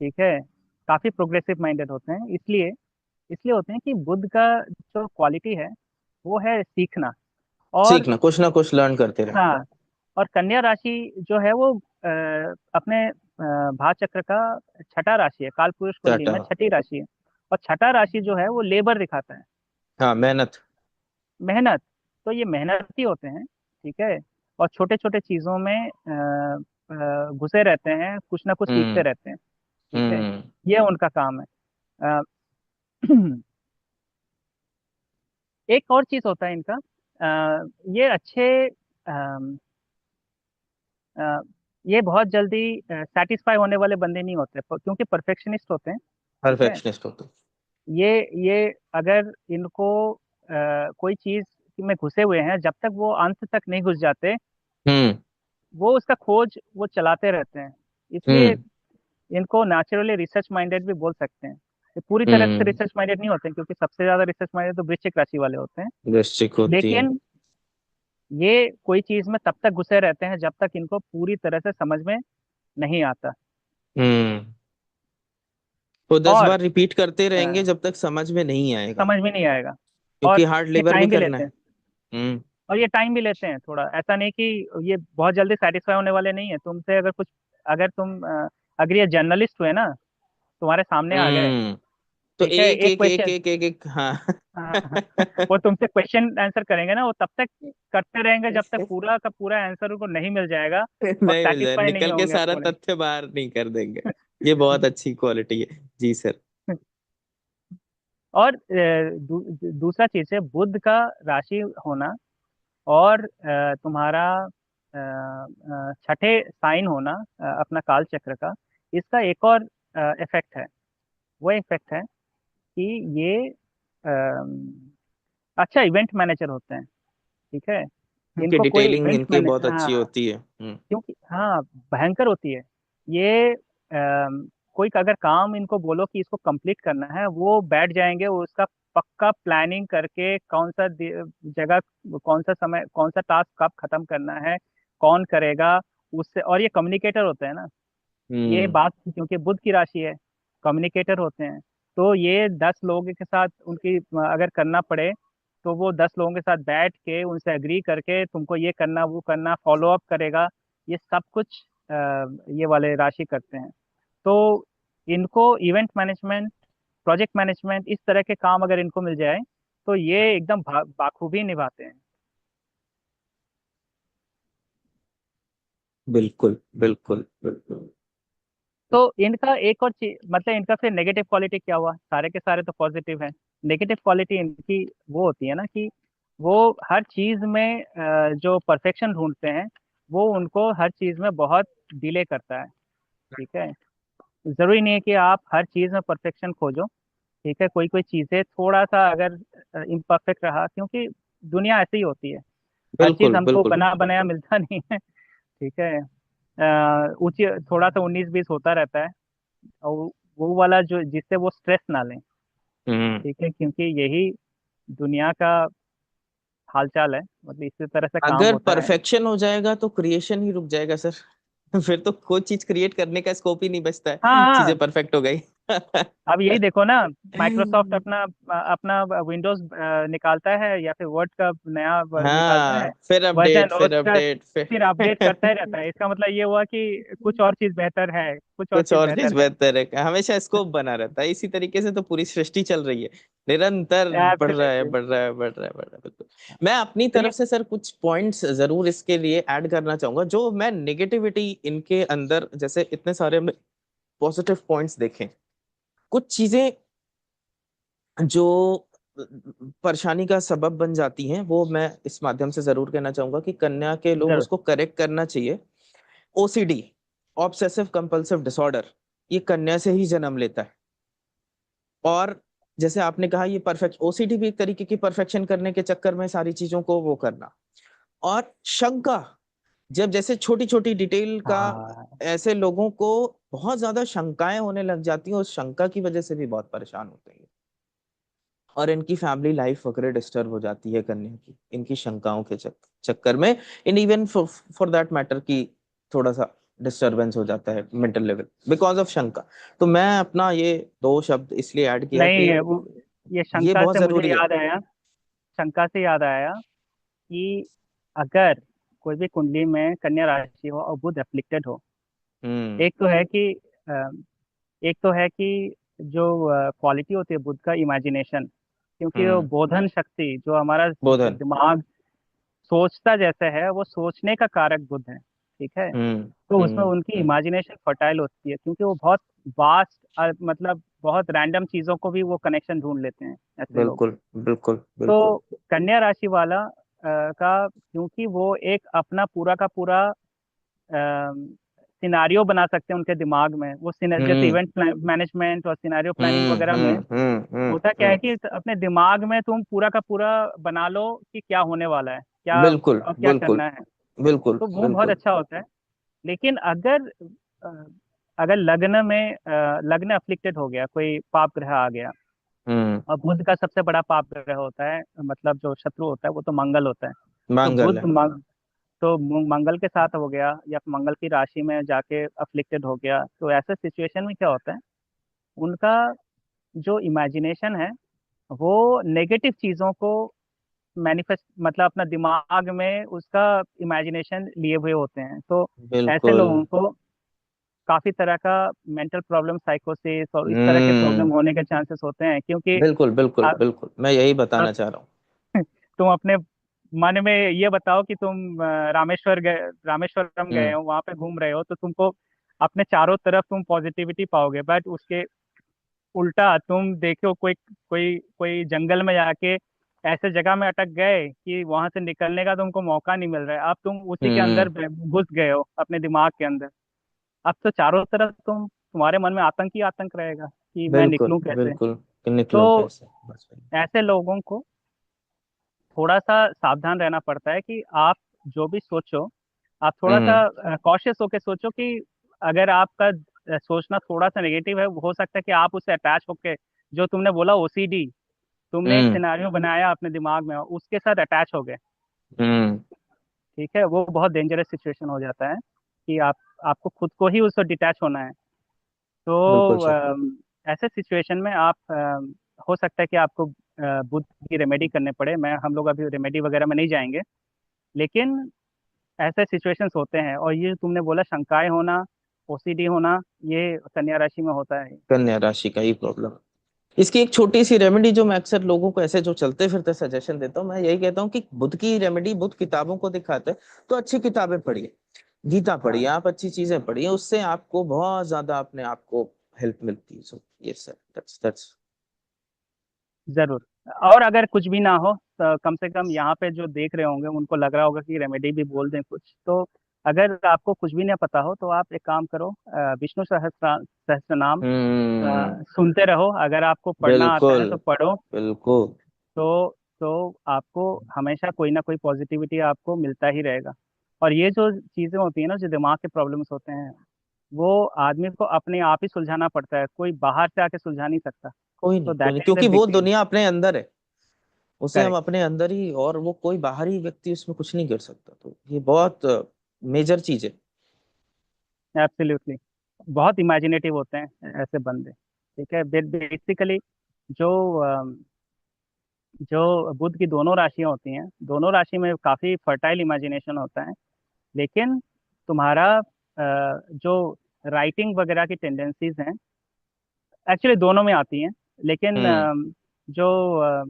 ठीक है। काफी प्रोग्रेसिव माइंडेड होते हैं। इसलिए इसलिए होते हैं कि बुद्ध का जो क्वालिटी है वो है सीखना। और सीखना, कुछ ना कुछ लर्न करते रहे। हाँ, और कन्या राशि जो है वो अपने भाव चक्र का छठा राशि है, काल पुरुष कुंडली टाटा। में छठी राशि है। और छठा राशि जो है वो लेबर दिखाता है, हाँ, मेहनत। मेहनत। तो ये मेहनती होते हैं। ठीक है। और छोटे छोटे चीजों में घुसे रहते हैं, कुछ ना कुछ सीखते हम्म। रहते हैं। ठीक है, हम्म। ये उनका काम है। अ, एक और चीज होता है इनका, ये अच्छे अ, ये बहुत जल्दी सेटिस्फाई होने वाले बंदे नहीं होते, क्योंकि परफेक्शनिस्ट होते हैं। ठीक है, परफेक्शनिस्ट होते। ये ये अगर इनको कोई चीज में घुसे हुए हैं, जब तक वो अंत तक नहीं घुस जाते, हम्म। वो उसका खोज वो चलाते रहते हैं। इसलिए हम्म। इनको नेचुरली रिसर्च माइंडेड भी बोल सकते हैं। ये पूरी तरह से हम्म। रिसर्च माइंडेड नहीं होते हैं, क्योंकि सबसे ज्यादा रिसर्च माइंडेड तो वृश्चिक राशि वाले होते हैं। वृश्चिक होती है। लेकिन ये कोई चीज में तब तक घुसे रहते हैं जब तक इनको पूरी तरह से समझ में नहीं आता। हम्म। वो दस और बार रिपीट करते रहेंगे अ, जब तक समझ में नहीं आएगा। समझ में नहीं आएगा। और क्योंकि हार्ड ये लेबर भी टाइम भी करना लेते है। हैं। हम्म। और ये टाइम भी लेते हैं थोड़ा, ऐसा नहीं कि ये बहुत जल्दी सेटिस्फाई होने वाले नहीं है तुमसे। अगर कुछ, अगर तुम अगर ये जर्नलिस्ट हुए ना, तुम्हारे सामने आ गए, हम्म। तो ठीक है, एक एक एक एक क्वेश्चन, एक एक एक, हाँ। वो तुमसे क्वेश्चन आंसर करेंगे ना, वो तब तक करते रहेंगे जब तक पूरा का पूरा आंसर उनको नहीं मिल जाएगा और नहीं मिल जाए, सेटिस्फाई नहीं निकल के होंगे सारा पूरे। तथ्य बाहर नहीं कर देंगे। ये बहुत अच्छी क्वालिटी है। जी सर। और दूसरा चीज है बुध का राशि होना, और तुम्हारा छठे साइन होना, अपना काल चक्र का। इसका एक और इफेक्ट है। वो इफेक्ट है कि ये अच्छा इवेंट मैनेजर होते हैं। ठीक है, कि इनको कोई डिटेलिंग इवेंट इनकी मैने बहुत हाँ, अच्छी होती है। क्योंकि हाँ भयंकर होती है ये। कोई अगर काम इनको बोलो कि इसको कंप्लीट करना है, वो बैठ जाएंगे, वो उसका पक्का प्लानिंग करके कौन सा जगह, कौन सा समय, कौन सा टास्क कब खत्म करना है, कौन करेगा उससे। और ये कम्युनिकेटर होते हैं ना, ये हम्म। बात, क्योंकि बुध की राशि है, कम्युनिकेटर होते हैं। तो ये 10 लोगों के साथ उनकी अगर करना पड़े, तो वो 10 लोगों के साथ बैठ के उनसे एग्री करके तुमको ये करना वो करना फॉलो अप करेगा। ये सब कुछ ये वाले राशि करते हैं। तो इनको इवेंट मैनेजमेंट, प्रोजेक्ट मैनेजमेंट, इस तरह के काम अगर इनको मिल जाए, तो ये एकदम बाखूबी निभाते हैं। बिल्कुल बिल्कुल बिल्कुल। तो इनका एक और चीज, मतलब इनका फिर नेगेटिव क्वालिटी क्या हुआ, सारे के सारे तो पॉजिटिव है। नेगेटिव क्वालिटी इनकी वो होती है ना कि वो हर चीज में जो परफेक्शन ढूंढते हैं, वो उनको हर चीज में बहुत डिले करता है। ठीक है, जरूरी नहीं है कि आप हर चीज में परफेक्शन खोजो। ठीक है, कोई कोई चीजें थोड़ा सा अगर इम्परफेक्ट रहा, क्योंकि दुनिया ऐसी ही होती है, हर चीज बिल्कुल हमको बिल्कुल। बना बनाया मिलता नहीं है। ठीक है, ऊंची थोड़ा सा 19-20 होता रहता है। और वो वाला जो, जिससे वो स्ट्रेस ना लें। हम्म। ठीक है, क्योंकि यही दुनिया का हालचाल है, मतलब इसी तरह से काम अगर होता है। परफेक्शन हो जाएगा तो क्रिएशन ही रुक जाएगा सर। फिर तो कोई चीज क्रिएट करने का स्कोप ही नहीं बचता हाँ है, चीजें हाँ, परफेक्ट हो गई। अब यही देखो ना, माइक्रोसॉफ्ट अपना अपना विंडोज निकालता है, या फिर वर्ड का नया निकालता है हाँ, फिर वर्जन, अपडेट और फिर उसका अपडेट फिर। फिर अपडेट करता ही रहता है। इसका मतलब ये हुआ कि कुछ और चीज बेहतर है, कुछ और कुछ चीज और चीज बेहतर है। बेहतर है, हमेशा स्कोप बना रहता है। इसी तरीके से तो पूरी सृष्टि चल रही है, निरंतर बढ़ रहा है एब्सोल्युटली। बढ़ रहा है बढ़ रहा है बढ़ रहा है। बिल्कुल। मैं अपनी तो ये तरफ से सर कुछ पॉइंट्स जरूर इसके लिए ऐड करना चाहूंगा, जो मैं नेगेटिविटी इनके अंदर, जैसे इतने सारे पॉजिटिव पॉइंट्स देखें, कुछ चीजें जो परेशानी का सबब बन जाती हैं, वो मैं इस माध्यम से जरूर कहना चाहूंगा कि कन्या के लोग जरूर। उसको करेक्ट करना चाहिए। ओसीडी, ऑब्सेसिव कंपल्सिव डिसऑर्डर, ये कन्या से ही जन्म लेता है। और जैसे आपने कहा, ये परफेक्ट ओसीडी भी एक तरीके की परफेक्शन करने के चक्कर में सारी चीजों को वो करना। और शंका, जब जैसे छोटी छोटी डिटेल का, हाँ, ऐसे लोगों को बहुत ज्यादा शंकाएं होने लग जाती हैं, उस शंका की वजह से भी बहुत परेशान होते हैं। और इनकी फैमिली लाइफ वगैरह डिस्टर्ब हो जाती है कन्या की, इनकी शंकाओं के चक्कर में। In even for that matter की थोड़ा सा डिस्टरबेंस हो जाता है मेंटल लेवल बिकॉज ऑफ शंका। तो मैं अपना ये दो शब्द इसलिए ऐड किया नहीं कि है वो, ये ये शंका बहुत से मुझे जरूरी है। याद आया, शंका से याद आया कि अगर कोई भी कुंडली में कन्या राशि हो और बुध एफ्लिक्टेड हो, हम्म। एक तो है कि एक तो है कि जो क्वालिटी होती है बुध का, इमेजिनेशन, क्योंकि वो हम्म। बोधन शक्ति, जो हमारा बोधन। दिमाग सोचता जैसे है, वो सोचने का कारक बुध है। ठीक है। तो उसमें उनकी इमेजिनेशन फर्टाइल होती है, क्योंकि वो बहुत वास्ट, मतलब बहुत रैंडम चीजों को भी वो कनेक्शन ढूंढ लेते हैं ऐसे लोग। बिल्कुल बिल्कुल बिल्कुल। तो कन्या राशि वाला का, क्योंकि वो एक अपना पूरा का पूरा सिनारियो बना सकते हैं उनके दिमाग में, वो जैसे हम्म इवेंट मैनेजमेंट और सिनारियो प्लानिंग हम्म वगैरह में हम्म हम्म हम्म होता क्या है हम्म, कि अपने दिमाग में तुम पूरा का पूरा बना लो कि क्या होने वाला है, क्या बिल्कुल और क्या बिल्कुल करना है। बिल्कुल तो वो बहुत बिल्कुल। अच्छा होता है। लेकिन अ, अगर लग्न में लग्न अफ्लिक्टेड हो गया, कोई पाप ग्रह आ गया, हम्म। और बुध का सबसे बड़ा पाप ग्रह होता है, मतलब जो शत्रु होता है वो तो मंगल होता है। तो मांगल बुध है। तो मंगल के साथ हो गया या मंगल की राशि में जाके अफ्लिक्टेड हो गया, तो ऐसे सिचुएशन में क्या होता है, उनका जो इमेजिनेशन है वो नेगेटिव चीजों को मैनिफेस्ट, मतलब अपना दिमाग में उसका इमेजिनेशन लिए हुए होते हैं। तो ऐसे बिल्कुल। लोगों को काफी तरह का मेंटल प्रॉब्लम, साइकोसिस और इस तरह के प्रॉब्लम हम्म। होने के चांसेस होते हैं, क्योंकि बिल्कुल बिल्कुल आ, बिल्कुल, मैं यही बताना चाह रहा हूँ। तुम अपने मन में ये बताओ कि तुम रामेश्वरम गए हम्म हो, वहां पे घूम रहे हो, तो तुमको अपने चारों तरफ तुम पॉजिटिविटी पाओगे, बट उसके उल्टा तुम देखो कोई कोई कोई जंगल में जाके ऐसे जगह में अटक गए कि वहां से निकलने का तुमको मौका नहीं मिल रहा है, अब तुम उसी के अंदर हम्म। घुस गए हो अपने दिमाग के अंदर। अब तो चारों तरफ तुम्हारे मन में आतंक ही आतंक रहेगा कि मैं बिल्कुल निकलूं कैसे। बिल्कुल, कि निकलूं तो कैसे, बस वही। ऐसे लोगों को थोड़ा सा सावधान रहना पड़ता है कि आप जो भी सोचो, आप थोड़ा हम्म सा कॉशियस होकर सोचो कि अगर आपका सोचना थोड़ा सा नेगेटिव है, हो सकता है कि आप उससे अटैच होके, जो तुमने बोला ओसीडी, तुमने एक हम्म सिनारियो बनाया अपने दिमाग में, उसके साथ अटैच हो गए। हम्म। ठीक है, वो बहुत डेंजरस सिचुएशन हो जाता है कि आपको खुद को ही उससे डिटैच होना है। बिल्कुल तो सर। ऐसे सिचुएशन में आप हो सकता है कि आपको बुद्ध की रेमेडी करने पड़े। हम लोग अभी रेमेडी वगैरह में नहीं जाएंगे, लेकिन ऐसे सिचुएशंस होते हैं। और ये तुमने बोला शंकाएं होना, ओसीडी होना, ये कन्या राशि में होता है। कन्या राशि का ही प्रॉब्लम। इसकी एक छोटी सी रेमेडी जो मैं अक्सर लोगों को ऐसे जो चलते फिरते सजेशन देता हूँ, मैं यही कहता हूँ कि बुद्ध की रेमेडी बुद्ध किताबों को दिखाते हैं, तो अच्छी किताबें पढ़िए, गीता पढ़िए, आप अच्छी चीजें पढ़िए, उससे आपको बहुत ज्यादा अपने आप को हेल्प मिलती है। So yes sir, that's. जरूर। और अगर कुछ भी ना हो तो कम से कम यहाँ पे जो देख रहे होंगे उनको लग रहा होगा कि रेमेडी भी बोल दें कुछ, तो अगर आपको कुछ भी नहीं पता हो तो आप एक काम करो, विष्णु सहस्त्र नाम सुनते रहो। अगर आपको पढ़ना आता है बिल्कुल तो पढ़ो। बिल्कुल। तो आपको हमेशा कोई ना कोई पॉजिटिविटी आपको मिलता ही रहेगा। और ये जो चीज़ें होती है ना, जो दिमाग के प्रॉब्लम्स होते हैं, वो आदमी को अपने आप ही सुलझाना पड़ता है, कोई बाहर से आके सुलझा नहीं सकता। तो कोई दैट नहीं, इज द क्योंकि वो बिग। दुनिया अपने अंदर है, उसे हम करेक्ट। अपने अंदर ही, और वो कोई बाहरी व्यक्ति उसमें कुछ नहीं कर सकता, तो ये बहुत मेजर चीज है। एब्सोल्युटली। बहुत इमेजिनेटिव होते हैं ऐसे बंदे। ठीक है, बेसिकली जो जो बुध की दोनों राशियां होती हैं, दोनों राशि में काफी फर्टाइल इमेजिनेशन होता है। लेकिन तुम्हारा जो राइटिंग वगैरह की टेंडेंसीज हैं, एक्चुअली दोनों में आती हैं। लेकिन हम्म। जो अ,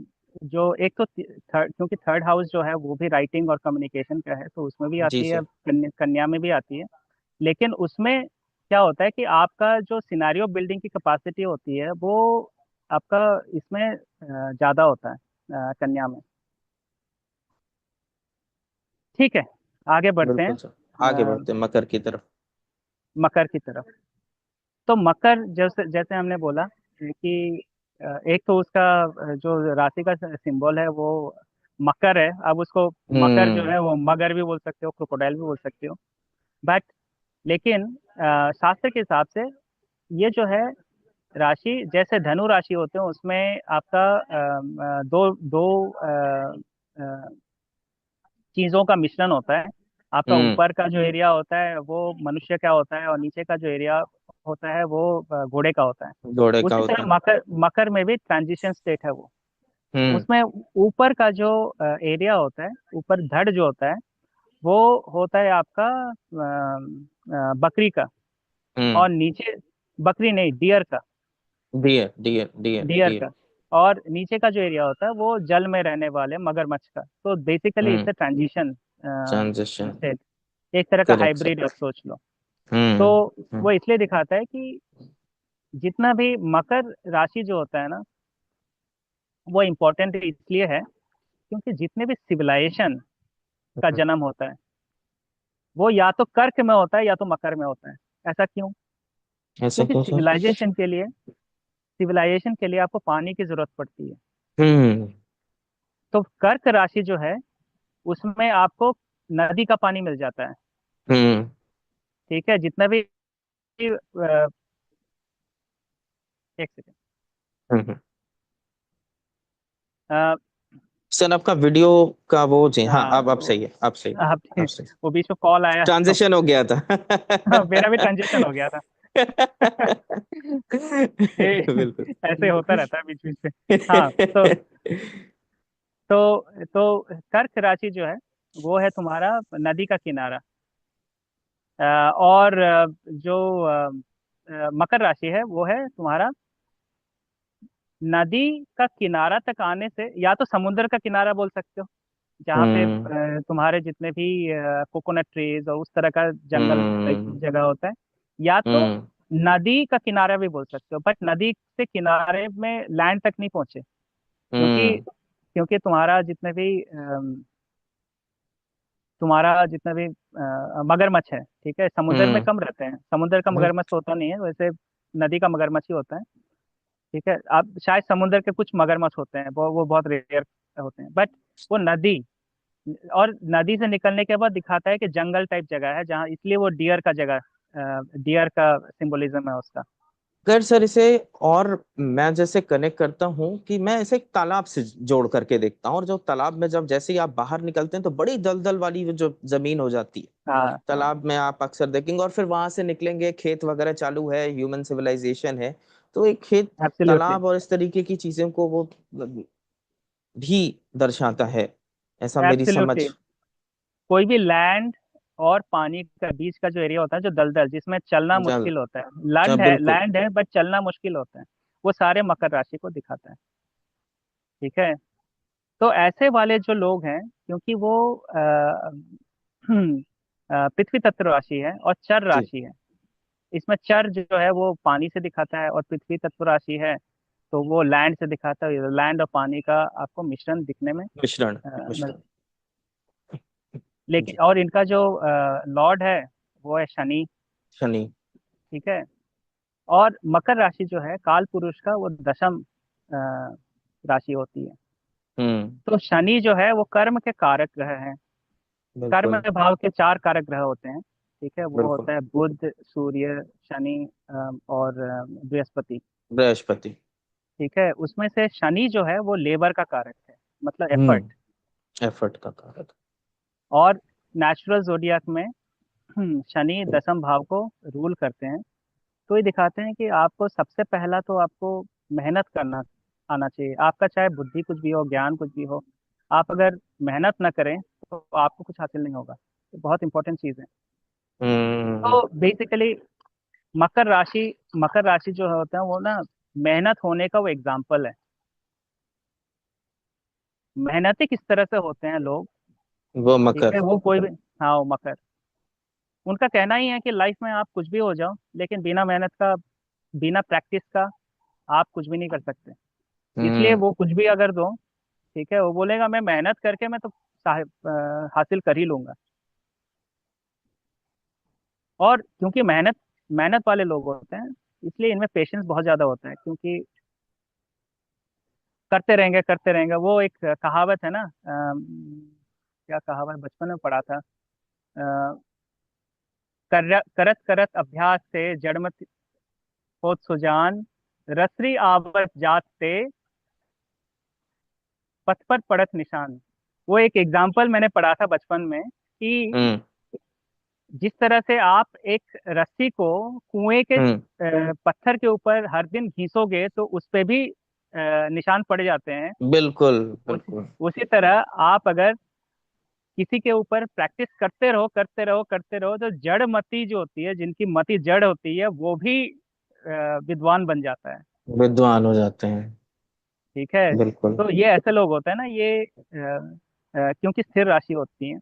जो एक तो थर्ड, क्योंकि थर्ड हाउस जो है वो भी राइटिंग और कम्युनिकेशन का है, तो उसमें भी जी आती है, सर। कन्या में भी आती है। लेकिन उसमें क्या होता है कि आपका जो सिनारियो बिल्डिंग की कैपेसिटी होती है वो आपका इसमें ज्यादा होता है, कन्या में। ठीक है, आगे बढ़ते हैं बिल्कुल सर। आगे बढ़ते हैं मकर की तरफ। मकर की तरफ। तो मकर, जैसे जैसे हमने बोला कि एक तो उसका जो राशि का सिंबल है वो मकर है। अब उसको मकर जो हम्म है वो मगर भी बोल सकते हो, क्रोकोडाइल भी बोल सकते हो। बट लेकिन शास्त्र के हिसाब से ये जो है राशि, जैसे धनु राशि होते हैं उसमें आपका दो दो चीजों का मिश्रण होता है। आपका हम्म। ऊपर का जो एरिया होता है वो मनुष्य का होता है, और नीचे का जो एरिया होता है वो घोड़े का होता है। घोड़े का उसी होता तरह है। मकर मकर में भी ट्रांजिशन स्टेट है वो। हम्म उसमें ऊपर का जो एरिया होता है, ऊपर धड़ जो होता है, वो होता है आपका बकरी का। हम्म। और नीचे, बकरी नहीं, डियर का। Deer deer deer deer deer. का। और नीचे का जो एरिया होता है वो जल में रहने वाले मगरमच्छ का। तो basically hmm. It's transition transition. State, एक तरह का करेक्ट हाइब्रिड सर। आप सोच लो। तो हम्म। वो हम्म। इसलिए दिखाता है कि जितना भी मकर राशि जो होता है ना, वो इम्पोर्टेंट इसलिए है क्योंकि जितने भी सिविलाइजेशन का जन्म होता है वो या तो कर्क में होता है या तो मकर में होता है। ऐसा क्यों? ऐसा क्योंकि क्यों सर? सिविलाइजेशन के लिए आपको पानी की जरूरत पड़ती है। हम्म। तो कर्क राशि जो है उसमें आपको नदी का पानी मिल जाता है। हम्म। ठीक है, जितना भी एक सेकेंड। हम्म। अ, सर आपका वीडियो का वो जी, हाँ हाँ अब सही है, अब सही है। आप अब सही। वो बीच में कॉल आया तो ट्रांजिशन हो गया था। मेरा भी ट्रांजेक्शन हो गया था। ये बिल्कुल। ऐसे होता रहता है बीच बीच में। हाँ, तो कर्क राशि जो है वो है तुम्हारा नदी का किनारा। और जो मकर राशि है वो है तुम्हारा नदी का किनारा तक आने से, या तो समुद्र का किनारा बोल सकते हो जहाँ पे हम्म। तुम्हारे जितने भी कोकोनट ट्रीज और उस तरह का जंगल टाइप हम्म। जगह होता है, या तो हम्म। नदी का किनारा भी बोल सकते हो, बट नदी से किनारे में लैंड तक नहीं पहुंचे। क्योंकि हम्म। क्योंकि तुम्हारा जितना भी मगरमच्छ है, ठीक है, समुद्र में हम्म। कम रहते हैं। समुद्र का मगरमच्छ तो होता नहीं है वैसे, नदी का मगरमच्छ ही होता है। ठीक है, अब शायद समुद्र के कुछ मगरमच्छ होते हैं, वो बहुत रेयर होते हैं, बट वो नदी, और नदी से निकलने के बाद दिखाता है कि जंगल टाइप जगह है जहाँ, इसलिए वो डियर का जगह, डियर का सिंबोलिज्म है उसका। अगर सर इसे और मैं जैसे कनेक्ट करता हूँ कि मैं इसे एक तालाब से जोड़ करके देखता हूँ, और जो तालाब में जब जैसे ही आप बाहर निकलते हैं तो बड़ी दलदल वाली वो जो जमीन हो जाती है हाँ हाँ, तालाब में, आप अक्सर देखेंगे, और फिर वहां से निकलेंगे, खेत वगैरह चालू है, ह्यूमन सिविलाइजेशन है, तो एक खेत, एब्सोल्युटली। तालाब और इस तरीके की चीजों को वो भी दर्शाता है, ऐसा मेरी समझ। एब्सोल्युटली, कोई भी लैंड और पानी का बीच का जो एरिया होता है, जो दलदल जिसमें चलना जल। मुश्किल होता है, बिल्कुल। लैंड है बट चलना मुश्किल होता है, वो सारे मकर राशि को दिखाता है। ठीक है, तो ऐसे वाले जो लोग हैं, क्योंकि वो पृथ्वी तत्व राशि है और चर जी। राशि है। इसमें चर जो है वो पानी से दिखाता है, और पृथ्वी तत्व राशि है तो वो लैंड से दिखाता है। लैंड और पानी का आपको मिश्रण दिखने में मिश्रण। मिल। मिश्रण। लेकिन जी। और इनका जो लॉर्ड है वो है शनि। शनि। ठीक है, और मकर राशि जो है काल पुरुष का वो दशम अ, राशि होती है। हम्म। तो शनि जो है वो कर्म के कारक ग्रह है। कर्म बिल्कुल। भाव के चार कारक ग्रह होते हैं। ठीक है, वो बिल्कुल। होता है बुध, सूर्य, शनि और बृहस्पति। बृहस्पति। ठीक है, उसमें से शनि जो है वो लेबर का कारक है, मतलब एफर्ट। हम्म। एफर्ट का कारक। और नेचुरल जोडियाक में शनि दसम भाव को रूल करते हैं। तो ये दिखाते हैं कि आपको सबसे पहला तो आपको मेहनत करना आना चाहिए। आपका चाहे बुद्धि कुछ भी हो, ज्ञान कुछ भी हो, आप अगर मेहनत ना करें तो आपको कुछ हासिल नहीं होगा। ये बहुत इंपॉर्टेंट चीज़ है। हम्म। तो बेसिकली मकर राशि जो होते हैं वो ना मेहनत होने का वो एग्जाम्पल है। मेहनती किस तरह से होते हैं लोग? वो ठीक है, मकर। वो कोई भी, हाँ वो मकर, उनका कहना ही है कि लाइफ में आप कुछ भी हो जाओ लेकिन बिना मेहनत का, बिना प्रैक्टिस का आप कुछ भी नहीं कर सकते। इसलिए हम्म। वो कुछ भी अगर दो, ठीक है, वो बोलेगा मैं मेहनत करके मैं तो हासिल कर ही लूंगा। और क्योंकि मेहनत मेहनत वाले लोग होते हैं, इसलिए इनमें पेशेंस बहुत ज्यादा होता है, क्योंकि करते रहेंगे। वो एक कहावत है ना, क्या कहावत बचपन में पढ़ा था, करत करत अभ्यास से जड़मत होत सुजान, रसरी आवत जात ते पथ पर पड़त निशान। वो एक एग्जाम्पल मैंने पढ़ा था बचपन में कि हम्म। जिस तरह से आप एक रस्सी को कुएं के हम्म। पत्थर के ऊपर हर दिन घिसोगे तो उस पे भी निशान पड़ जाते हैं। बिल्कुल। उसी बिल्कुल। उसी तरह आप अगर किसी के ऊपर प्रैक्टिस करते रहो करते रहो करते रहो, तो जड़ मति जो होती है, जिनकी मति जड़ होती है, वो भी विद्वान बन जाता है। विद्वान हो जाते हैं। ठीक है। बिल्कुल। तो ये ऐसे लोग होते हैं ना, ये क्योंकि स्थिर राशि होती है,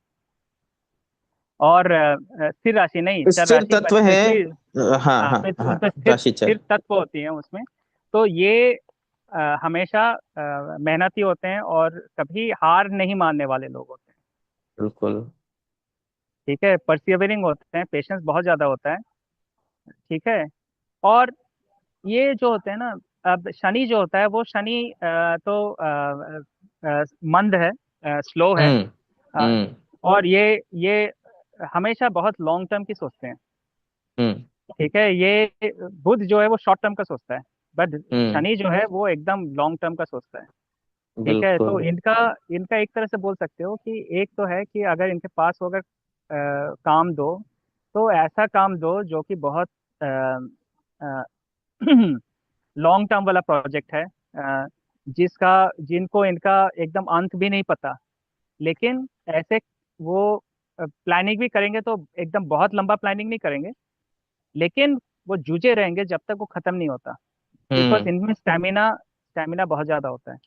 और स्थिर राशि नहीं, चर स्थिर राशि तत्व है। पृथ्वी। हाँ हाँ, हाँ हाँ। उनपे स्थिर राशि स्थिर चर। तत्व होती हैं उसमें। तो ये हमेशा मेहनती होते हैं और कभी हार नहीं मानने वाले लोग होते हैं। बिल्कुल। ठीक है, परसिवरिंग होते हैं, पेशेंस बहुत ज्यादा होता है। ठीक है। और ये जो होते हैं ना, अब शनि जो होता है वो शनि तो मंद है, स्लो है। हम्म अ, हम्म और ये हमेशा बहुत लॉन्ग टर्म की सोचते हैं। हम्म ठीक है। ये बुध जो है वो शॉर्ट टर्म का सोचता है, बट हम्म। शनि जो है वो एकदम लॉन्ग टर्म का सोचता है। ठीक है। तो बिल्कुल। इनका इनका एक तरह से बोल सकते हो कि एक तो है कि अगर इनके पास हो, अगर काम दो, तो ऐसा काम दो जो कि बहुत लॉन्ग टर्म वाला प्रोजेक्ट है, जिसका जिनको इनका एकदम अंत भी नहीं पता। लेकिन ऐसे वो प्लानिंग भी करेंगे तो एकदम बहुत लंबा प्लानिंग नहीं करेंगे, लेकिन वो जूझे रहेंगे जब तक वो खत्म नहीं होता। बिकॉज हम्म इनमें स्टेमिना स्टेमिना बहुत ज्यादा होता है,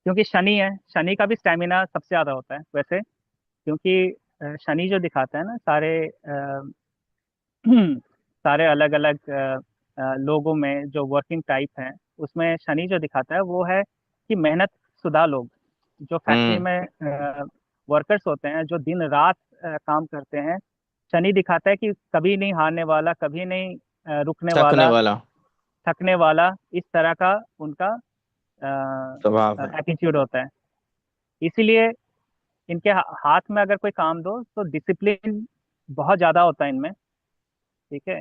क्योंकि शनि है। शनि का भी स्टेमिना सबसे ज्यादा होता है वैसे, क्योंकि शनि जो दिखाता है ना, सारे सारे अलग अलग लोगों में जो वर्किंग टाइप हैं, उसमें शनि जो दिखाता है वो है कि मेहनत शुदा लोग, जो फैक्ट्री हम्म। में वर्कर्स होते हैं, जो दिन रात काम करते हैं। शनि दिखाता है कि कभी नहीं हारने वाला, कभी नहीं रुकने थकने वाला, वाला थकने वाला, इस तरह का उनका स्वभाव है। एटीट्यूड होता है। इसीलिए इनके हाथ में अगर कोई काम दो तो डिसिप्लिन बहुत ज्यादा होता है इनमें। ठीक है।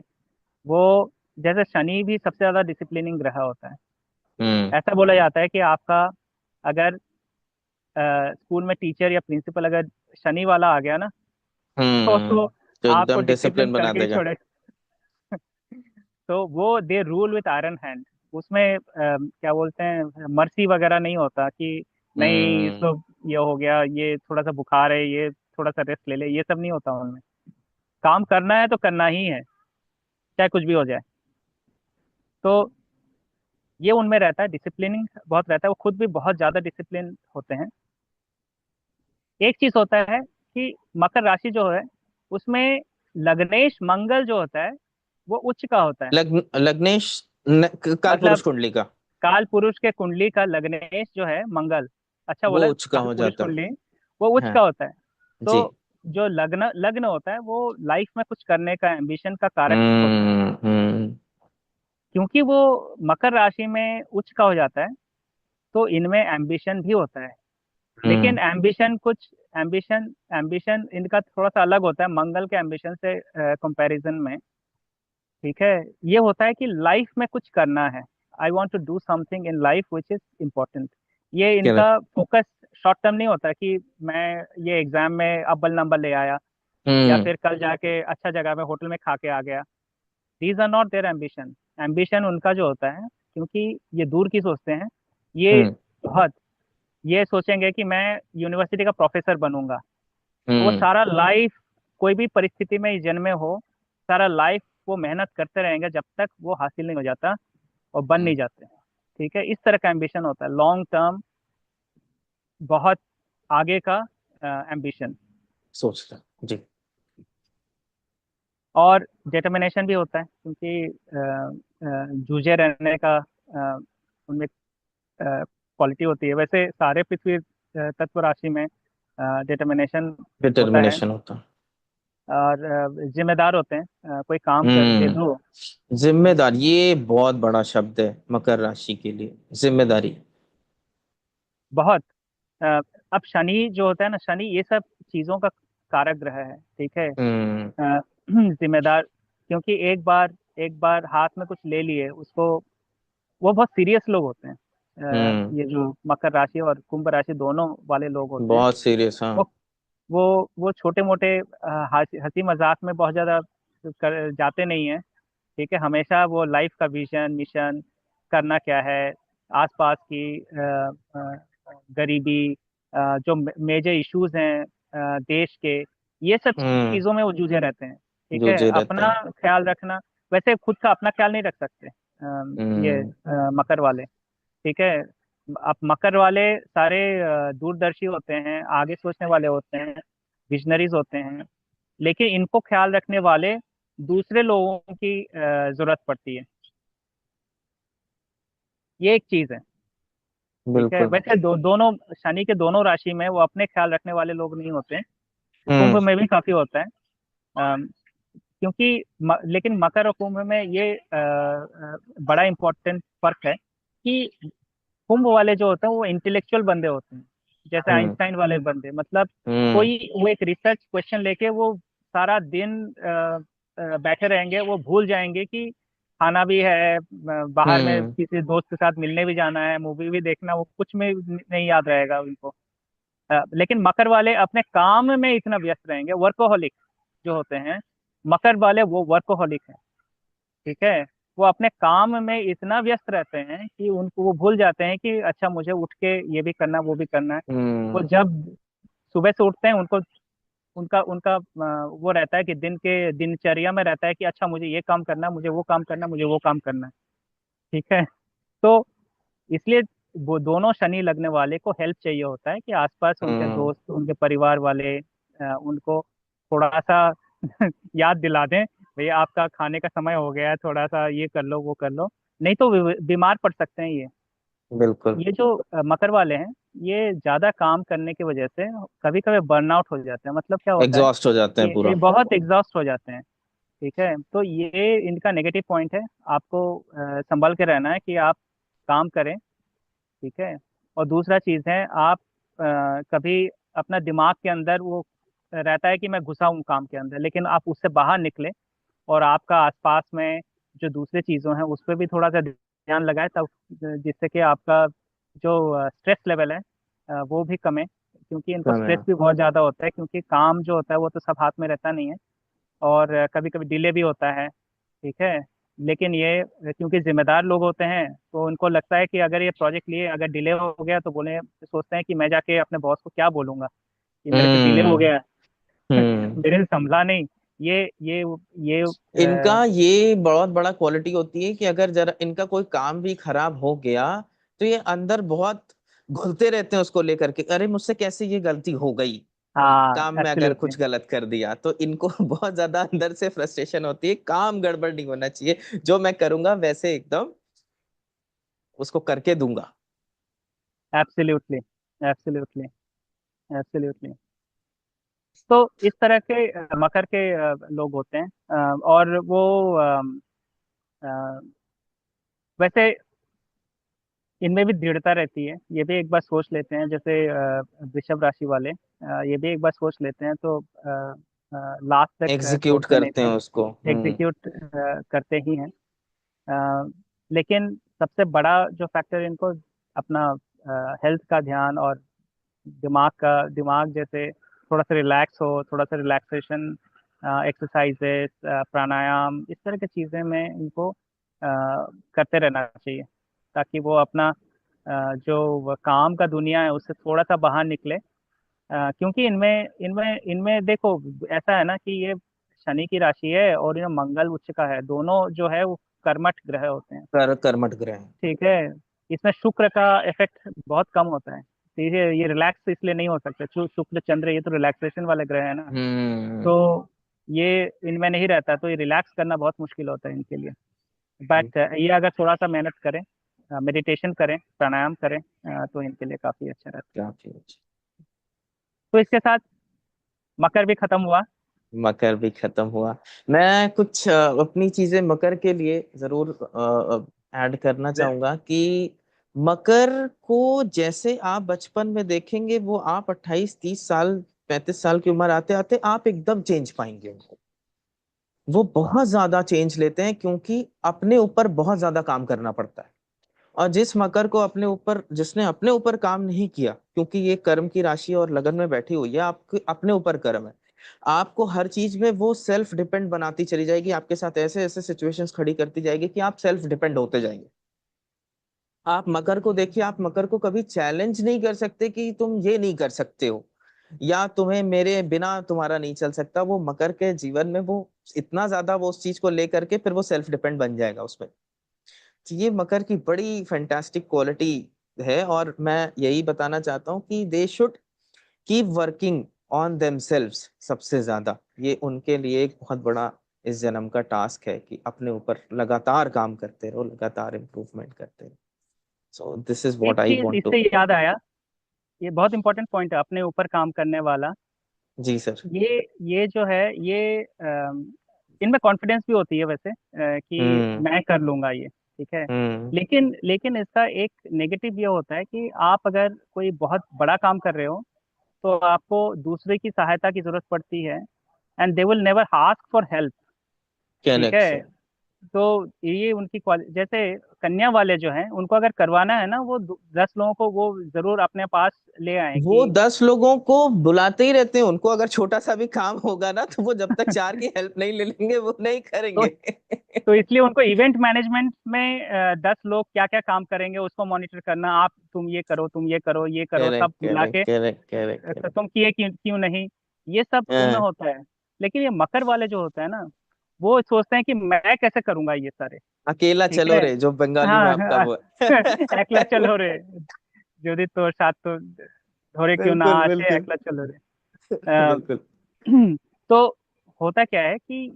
वो जैसे शनि भी सबसे ज्यादा डिसिप्लिनिंग ग्रह होता है। हम्म ऐसा बोला जाता है कि आपका अगर स्कूल में टीचर या प्रिंसिपल अगर शनि वाला आ गया ना, हम्म। तो तो आपको एकदम डिसिप्लिन डिसिप्लिन बना करके ही देगा। छोड़े। तो वो दे रूल विथ आयरन हैंड। उसमें क्या बोलते हैं, मर्सी वगैरह नहीं होता कि नहीं हम्म इसको ये हो गया, ये थोड़ा सा बुखार है, ये थोड़ा सा रेस्ट ले ले, ये सब नहीं होता उनमें। काम करना है तो करना ही है, चाहे कुछ भी हो जाए। तो ये उनमें रहता है, डिसिप्लिनिंग बहुत रहता है, वो खुद भी बहुत ज्यादा डिसिप्लिन होते हैं। एक चीज होता है कि मकर राशि जो है उसमें लग्नेश मंगल जो होता है वो उच्च का होता है। लग्नेश काल पुरुष मतलब कुंडली का। काल पुरुष के कुंडली का लग्नेश जो है मंगल, अच्छा वो बोला, उच्च का काल हो पुरुष जाता कुंडली वो उच्च है। का होता है। जी। तो जो लग्न लग्न होता है वो लाइफ में कुछ करने का एम्बिशन का कारक होता है। हम्म। क्योंकि वो मकर राशि में उच्च का हो जाता है, तो इनमें एम्बिशन भी होता है। हम्म लेकिन एम्बिशन कुछ एम्बिशन एम्बिशन इनका थोड़ा सा अलग होता है मंगल के एम्बिशन से कंपैरिजन में। ठीक है। ये होता है कि लाइफ में कुछ करना है, I want to do something in life which is important. ये क्या। इनका फोकस शॉर्ट टर्म नहीं होता कि मैं ये एग्जाम में अव्वल नंबर ले आया, या हम्म फिर कल जाके अच्छा जगह में होटल में खा के आ गया। These are not there ambition. Ambition उनका जो होता है, क्योंकि ये दूर की सोचते हैं, ये हम्म बहुत ये सोचेंगे कि मैं यूनिवर्सिटी का प्रोफेसर बनूंगा। तो वो हम्म सारा लाइफ, कोई भी परिस्थिति में जन्मे हो, सारा लाइफ वो मेहनत करते रहेंगे जब तक वो हासिल नहीं हो जाता और बन हम्म। नहीं जाते। ठीक है। इस तरह का एम्बिशन होता है, लॉन्ग टर्म, बहुत आगे का एम्बिशन। सोच रहा जी। और डिटर्मिनेशन भी होता है, क्योंकि जूझे रहने का उनमें क्वालिटी होती है। वैसे सारे पृथ्वी तत्व राशि में डिटर्मिनेशन होता है। डिटर्मिनेशन होता। और जिम्मेदार होते हैं, कोई काम कर दे दो। जिम्मेदार ये बहुत बड़ा शब्द है मकर राशि के लिए। जिम्मेदारी। बहुत अ, अब शनि जो होता है ना, शनि ये सब चीजों का कारक ग्रह है। ठीक है। हम्म जिम्मेदार, क्योंकि एक बार हाथ में कुछ ले लिए उसको, वो बहुत सीरियस लोग होते हैं। हम्म। ये जो मकर राशि और कुंभ राशि दोनों वाले लोग होते हैं, बहुत सीरियस हाँ। वो वो छोटे मोटे हंसी मजाक में बहुत ज्यादा कर जाते नहीं हैं। ठीक है। हमेशा वो लाइफ का विजन मिशन, करना क्या है, आसपास की गरीबी, जो मेजर इश्यूज हैं देश के, ये सब हम्म। चीजों में वो जूझे रहते हैं। ठीक है। जूझे रहते अपना हैं। ख्याल रखना, वैसे खुद का अपना ख्याल नहीं रख सकते ये हम्म। मकर वाले। ठीक है। अब मकर वाले सारे दूरदर्शी होते हैं, आगे सोचने वाले होते हैं, विजनरीज होते हैं। लेकिन इनको ख्याल रखने वाले दूसरे लोगों की जरूरत पड़ती है। ये एक चीज है। ठीक है। बिल्कुल। वैसे दोनों शनि के दोनों राशि में वो अपने ख्याल रखने वाले लोग नहीं होते हैं। कुंभ हम्म। में भी काफी होता है। क्योंकि लेकिन मकर और कुंभ में ये बड़ा इंपॉर्टेंट फर्क है कि कुंभ वाले जो होते हैं वो इंटेलेक्चुअल बंदे होते हैं, जैसे हम्म। आइंस्टाइन वाले बंदे। मतलब हम्म। कोई वो एक रिसर्च क्वेश्चन लेके वो सारा दिन बैठे रहेंगे, वो भूल जाएंगे कि खाना भी है, बाहर में हम्म। किसी दोस्त के साथ मिलने भी जाना है, मूवी भी देखना, वो कुछ में नहीं याद रहेगा उनको। लेकिन मकर वाले अपने काम में इतना व्यस्त रहेंगे, वर्कोहलिक जो होते हैं। मकर वाले वो वर्कोहलिक है। ठीक है। वो अपने काम में इतना व्यस्त रहते हैं कि उनको वो भूल जाते हैं कि अच्छा मुझे उठ के ये भी करना वो भी करना है। वो हम्म। जब सुबह से उठते हैं, उनको उनका उनका वो रहता है कि दिन के दिनचर्या में रहता है कि अच्छा मुझे ये काम करना, मुझे वो काम करना, मुझे वो काम करना है। ठीक है। तो इसलिए वो दोनों शनि लगने वाले को हेल्प चाहिए होता है कि आसपास उनके हम्म। दोस्त, उनके परिवार वाले उनको थोड़ा सा याद दिला दें, भैया आपका खाने का समय हो गया है, थोड़ा सा ये कर लो वो कर लो। नहीं तो बीमार पड़ सकते हैं ये। बिल्कुल। ये जो मकर वाले हैं, ये ज्यादा काम करने की वजह से कभी कभी बर्नआउट हो जाते हैं। मतलब क्या होता है एग्जॉस्ट हो जाते कि हैं पूरा। ये बहुत एग्जॉस्ट हो जाते हैं। ठीक है। तो ये इनका नेगेटिव पॉइंट है। आपको संभल के रहना है कि आप काम करें। ठीक है। और दूसरा चीज है, आप कभी अपना दिमाग के अंदर वो रहता है कि मैं घुसा हूँ काम के अंदर, लेकिन आप उससे बाहर निकले और आपका आसपास में जो दूसरी चीजों हैं उस पर भी थोड़ा सा ध्यान लगाए, तब जिससे कि आपका जो स्ट्रेस लेवल है वो भी कमे। क्योंकि इनको समय। स्ट्रेस भी बहुत ज्यादा होता है, क्योंकि काम जो होता है वो तो सब हाथ में रहता नहीं है, और कभी कभी डिले भी होता है। ठीक है। लेकिन ये क्योंकि जिम्मेदार लोग होते हैं, तो उनको लगता है कि अगर ये प्रोजेक्ट लिए अगर डिले हो गया तो बोले, सोचते हैं कि मैं जाके अपने बॉस को क्या बोलूंगा कि मेरे से डिले हो हम्म। गया है। हम्म। मेरे से संभला नहीं। ये इनका ये बहुत बड़ा क्वालिटी होती है कि अगर जरा इनका कोई काम भी खराब हो गया तो ये अंदर बहुत घुलते रहते हैं उसको लेकर के, अरे मुझसे कैसे ये गलती हो गई। हाँ, काम में अगर एब्सोल्युटली। कुछ गलत कर दिया तो इनको बहुत ज्यादा अंदर से फ्रस्ट्रेशन होती है, काम गड़बड़ नहीं होना चाहिए, जो मैं करूंगा वैसे एकदम उसको करके दूंगा। एब्सोल्युटली। एब्सोल्युटली। एब्सोल्युटली। तो इस तरह के मकर के लोग होते हैं। और वो वैसे इनमें भी दृढ़ता रहती है। ये भी एक बार सोच लेते हैं, जैसे वृषभ राशि वाले ये भी एक बार सोच लेते हैं तो लास्ट तक एग्जीक्यूट छोड़ते नहीं करते हैं थे, उसको। हम्म। एग्जीक्यूट करते ही हैं। अ, लेकिन सबसे बड़ा जो फैक्टर इनको अपना हेल्थ का ध्यान और दिमाग जैसे थोड़ा सा रिलैक्स हो, थोड़ा सा रिलैक्सेशन, एक्सरसाइजेस, प्राणायाम, इस तरह की चीज़ें में इनको करते रहना चाहिए, ताकि वो अपना जो वो काम का दुनिया है उससे थोड़ा सा बाहर निकले। क्योंकि इनमें इनमें इनमें देखो, ऐसा है ना कि ये शनि की राशि है और ये मंगल उच्च का है, दोनों जो है वो कर्मठ ग्रह होते हैं। कर्मठ ग्रह हैं। ठीक है। इसमें शुक्र का इफेक्ट बहुत कम होता है, तो ये रिलैक्स इसलिए नहीं हो सकते। शुक्र चंद्र ये तो रिलैक्सेशन वाले ग्रह है ना। हम्म। तो ये इनमें नहीं रहता, तो ये रिलैक्स करना बहुत मुश्किल होता है इनके लिए। बट ये अगर थोड़ा सा मेहनत करें, मेडिटेशन करें, प्राणायाम करें, तो इनके लिए काफी अच्छा रहता है। काफी अच्छा। तो इसके साथ मकर भी खत्म हुआ। मकर भी खत्म हुआ। मैं कुछ अपनी चीजें मकर के लिए जरूर ऐड करना चाहूंगा कि मकर को जैसे आप बचपन में देखेंगे वो आप 28 30 साल 35 साल की उम्र आते आते आप एकदम चेंज पाएंगे उनको। वो बहुत ज्यादा चेंज लेते हैं क्योंकि अपने ऊपर बहुत ज्यादा काम करना पड़ता है। और जिस मकर को अपने ऊपर जिसने अपने ऊपर काम नहीं किया, क्योंकि ये कर्म की राशि और लगन में बैठी हुई है, आपके अपने ऊपर कर्म है, आपको हर चीज में वो सेल्फ डिपेंड बनाती चली जाएगी, आपके साथ ऐसे ऐसे सिचुएशंस खड़ी करती जाएगी कि आप सेल्फ डिपेंड होते जाएंगे। आप मकर को देखिए, आप मकर को कभी चैलेंज नहीं कर सकते कि तुम ये नहीं कर सकते हो या तुम्हें मेरे बिना तुम्हारा नहीं चल सकता। वो मकर के जीवन में वो इतना ज्यादा वो उस चीज को लेकर के फिर वो सेल्फ डिपेंड बन जाएगा उसमें। ये मकर की बड़ी फैंटास्टिक क्वालिटी है, और मैं यही बताना चाहता हूँ कि they should keep working on themselves. सबसे ज्यादा ये उनके लिए एक बहुत बड़ा इस जन्म का टास्क है कि अपने ऊपर लगातार काम करते रहो, लगातार इम्प्रूवमेंट करते रहो। सो दिस इज एक व्हाट आई चीज वांट टू। इससे याद आया, ये बहुत इंपॉर्टेंट पॉइंट है, अपने ऊपर काम करने वाला। जी सर। ये जो है ये इनमें कॉन्फिडेंस भी होती है वैसे, कि हम्म। मैं कर लूंगा ये, ठीक है। हम्म। लेकिन लेकिन इसका एक नेगेटिव ये होता है कि आप अगर कोई बहुत बड़ा काम कर रहे हो तो आपको दूसरे की सहायता की जरूरत पड़ती है, and they will never ask for help, ठीक करेक्ट है। सर। तो ये उनकी जैसे कन्या वाले जो हैं उनको अगर करवाना है ना, वो 10 लोगों को वो जरूर अपने पास ले आए वो कि 10 लोगों को बुलाते ही रहते हैं, उनको अगर छोटा सा भी काम होगा ना तो वो जब तक चार की हेल्प नहीं ले लेंगे वो नहीं तो करेंगे। तो इसलिए उनको इवेंट मैनेजमेंट में 10 लोग क्या क्या काम करेंगे उसको मॉनिटर करना, आप तुम ये करो, तुम ये करो, ये करो, सब करेक्ट मिला करेक्ट के करेक्ट करेक्ट करेक्ट। तुम किए क्यों क्यों नहीं, ये सब उनमें हाँ, होता है। लेकिन ये मकर वाले जो होते हैं ना, वो सोचते हैं कि मैं कैसे करूंगा ये सारे, अकेला ठीक चलो है। रे, जो बंगाली में हाँ आपका हाँ, वो একলা চলো রে, যদি তোর সাথ তো ধরে क्यों ना बिल्कुल আসে, बिल्कुल। একলা चलो रे। अ, बिल्कुल। तो होता क्या है कि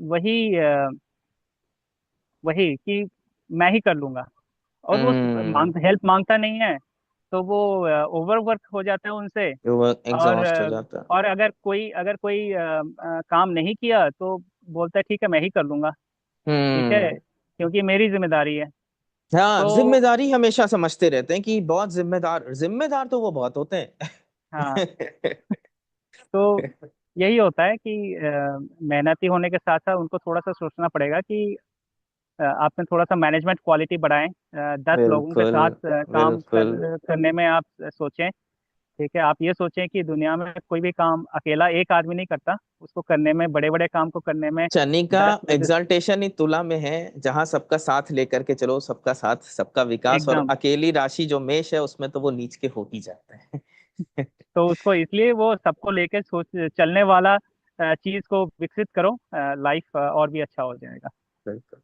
वही कि मैं ही कर लूंगा, और वो हम्म। हेल्प मांगता नहीं है, तो वो ओवर वर्क हो जाता है उनसे। वो और एग्जॉस्ट हो जाता है। और अगर कोई काम नहीं किया तो बोलता है ठीक है मैं ही कर लूंगा, ठीक है, हम्म। क्योंकि मेरी जिम्मेदारी है। हाँ, तो जिम्मेदारी हमेशा समझते रहते हैं कि बहुत जिम्मेदार, जिम्मेदार तो वो बहुत होते हाँ, हैं। तो यही होता है कि मेहनती होने के साथ साथ उनको थोड़ा सा सोचना पड़ेगा कि आपने थोड़ा सा मैनेजमेंट क्वालिटी बढ़ाएं, 10 लोगों के बिल्कुल साथ काम बिल्कुल। करने में आप सोचें, ठीक है। आप ये सोचें कि दुनिया में कोई भी काम अकेला एक आदमी नहीं करता, उसको करने में, बड़े बड़े काम को करने में शनि का 10 एग्जाल्टेशन ही तुला में है, जहां सबका साथ लेकर के चलो, सबका साथ सबका विकास, और एकदम। अकेली राशि जो मेष है उसमें तो वो नीच के हो ही जाता है। तो उसको इसलिए वो सबको लेकर सोच चलने वाला चीज को विकसित करो, लाइफ और भी अच्छा हो जाएगा। बिल्कुल।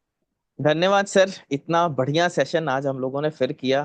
धन्यवाद सर, इतना बढ़िया सेशन आज हम लोगों ने फिर किया।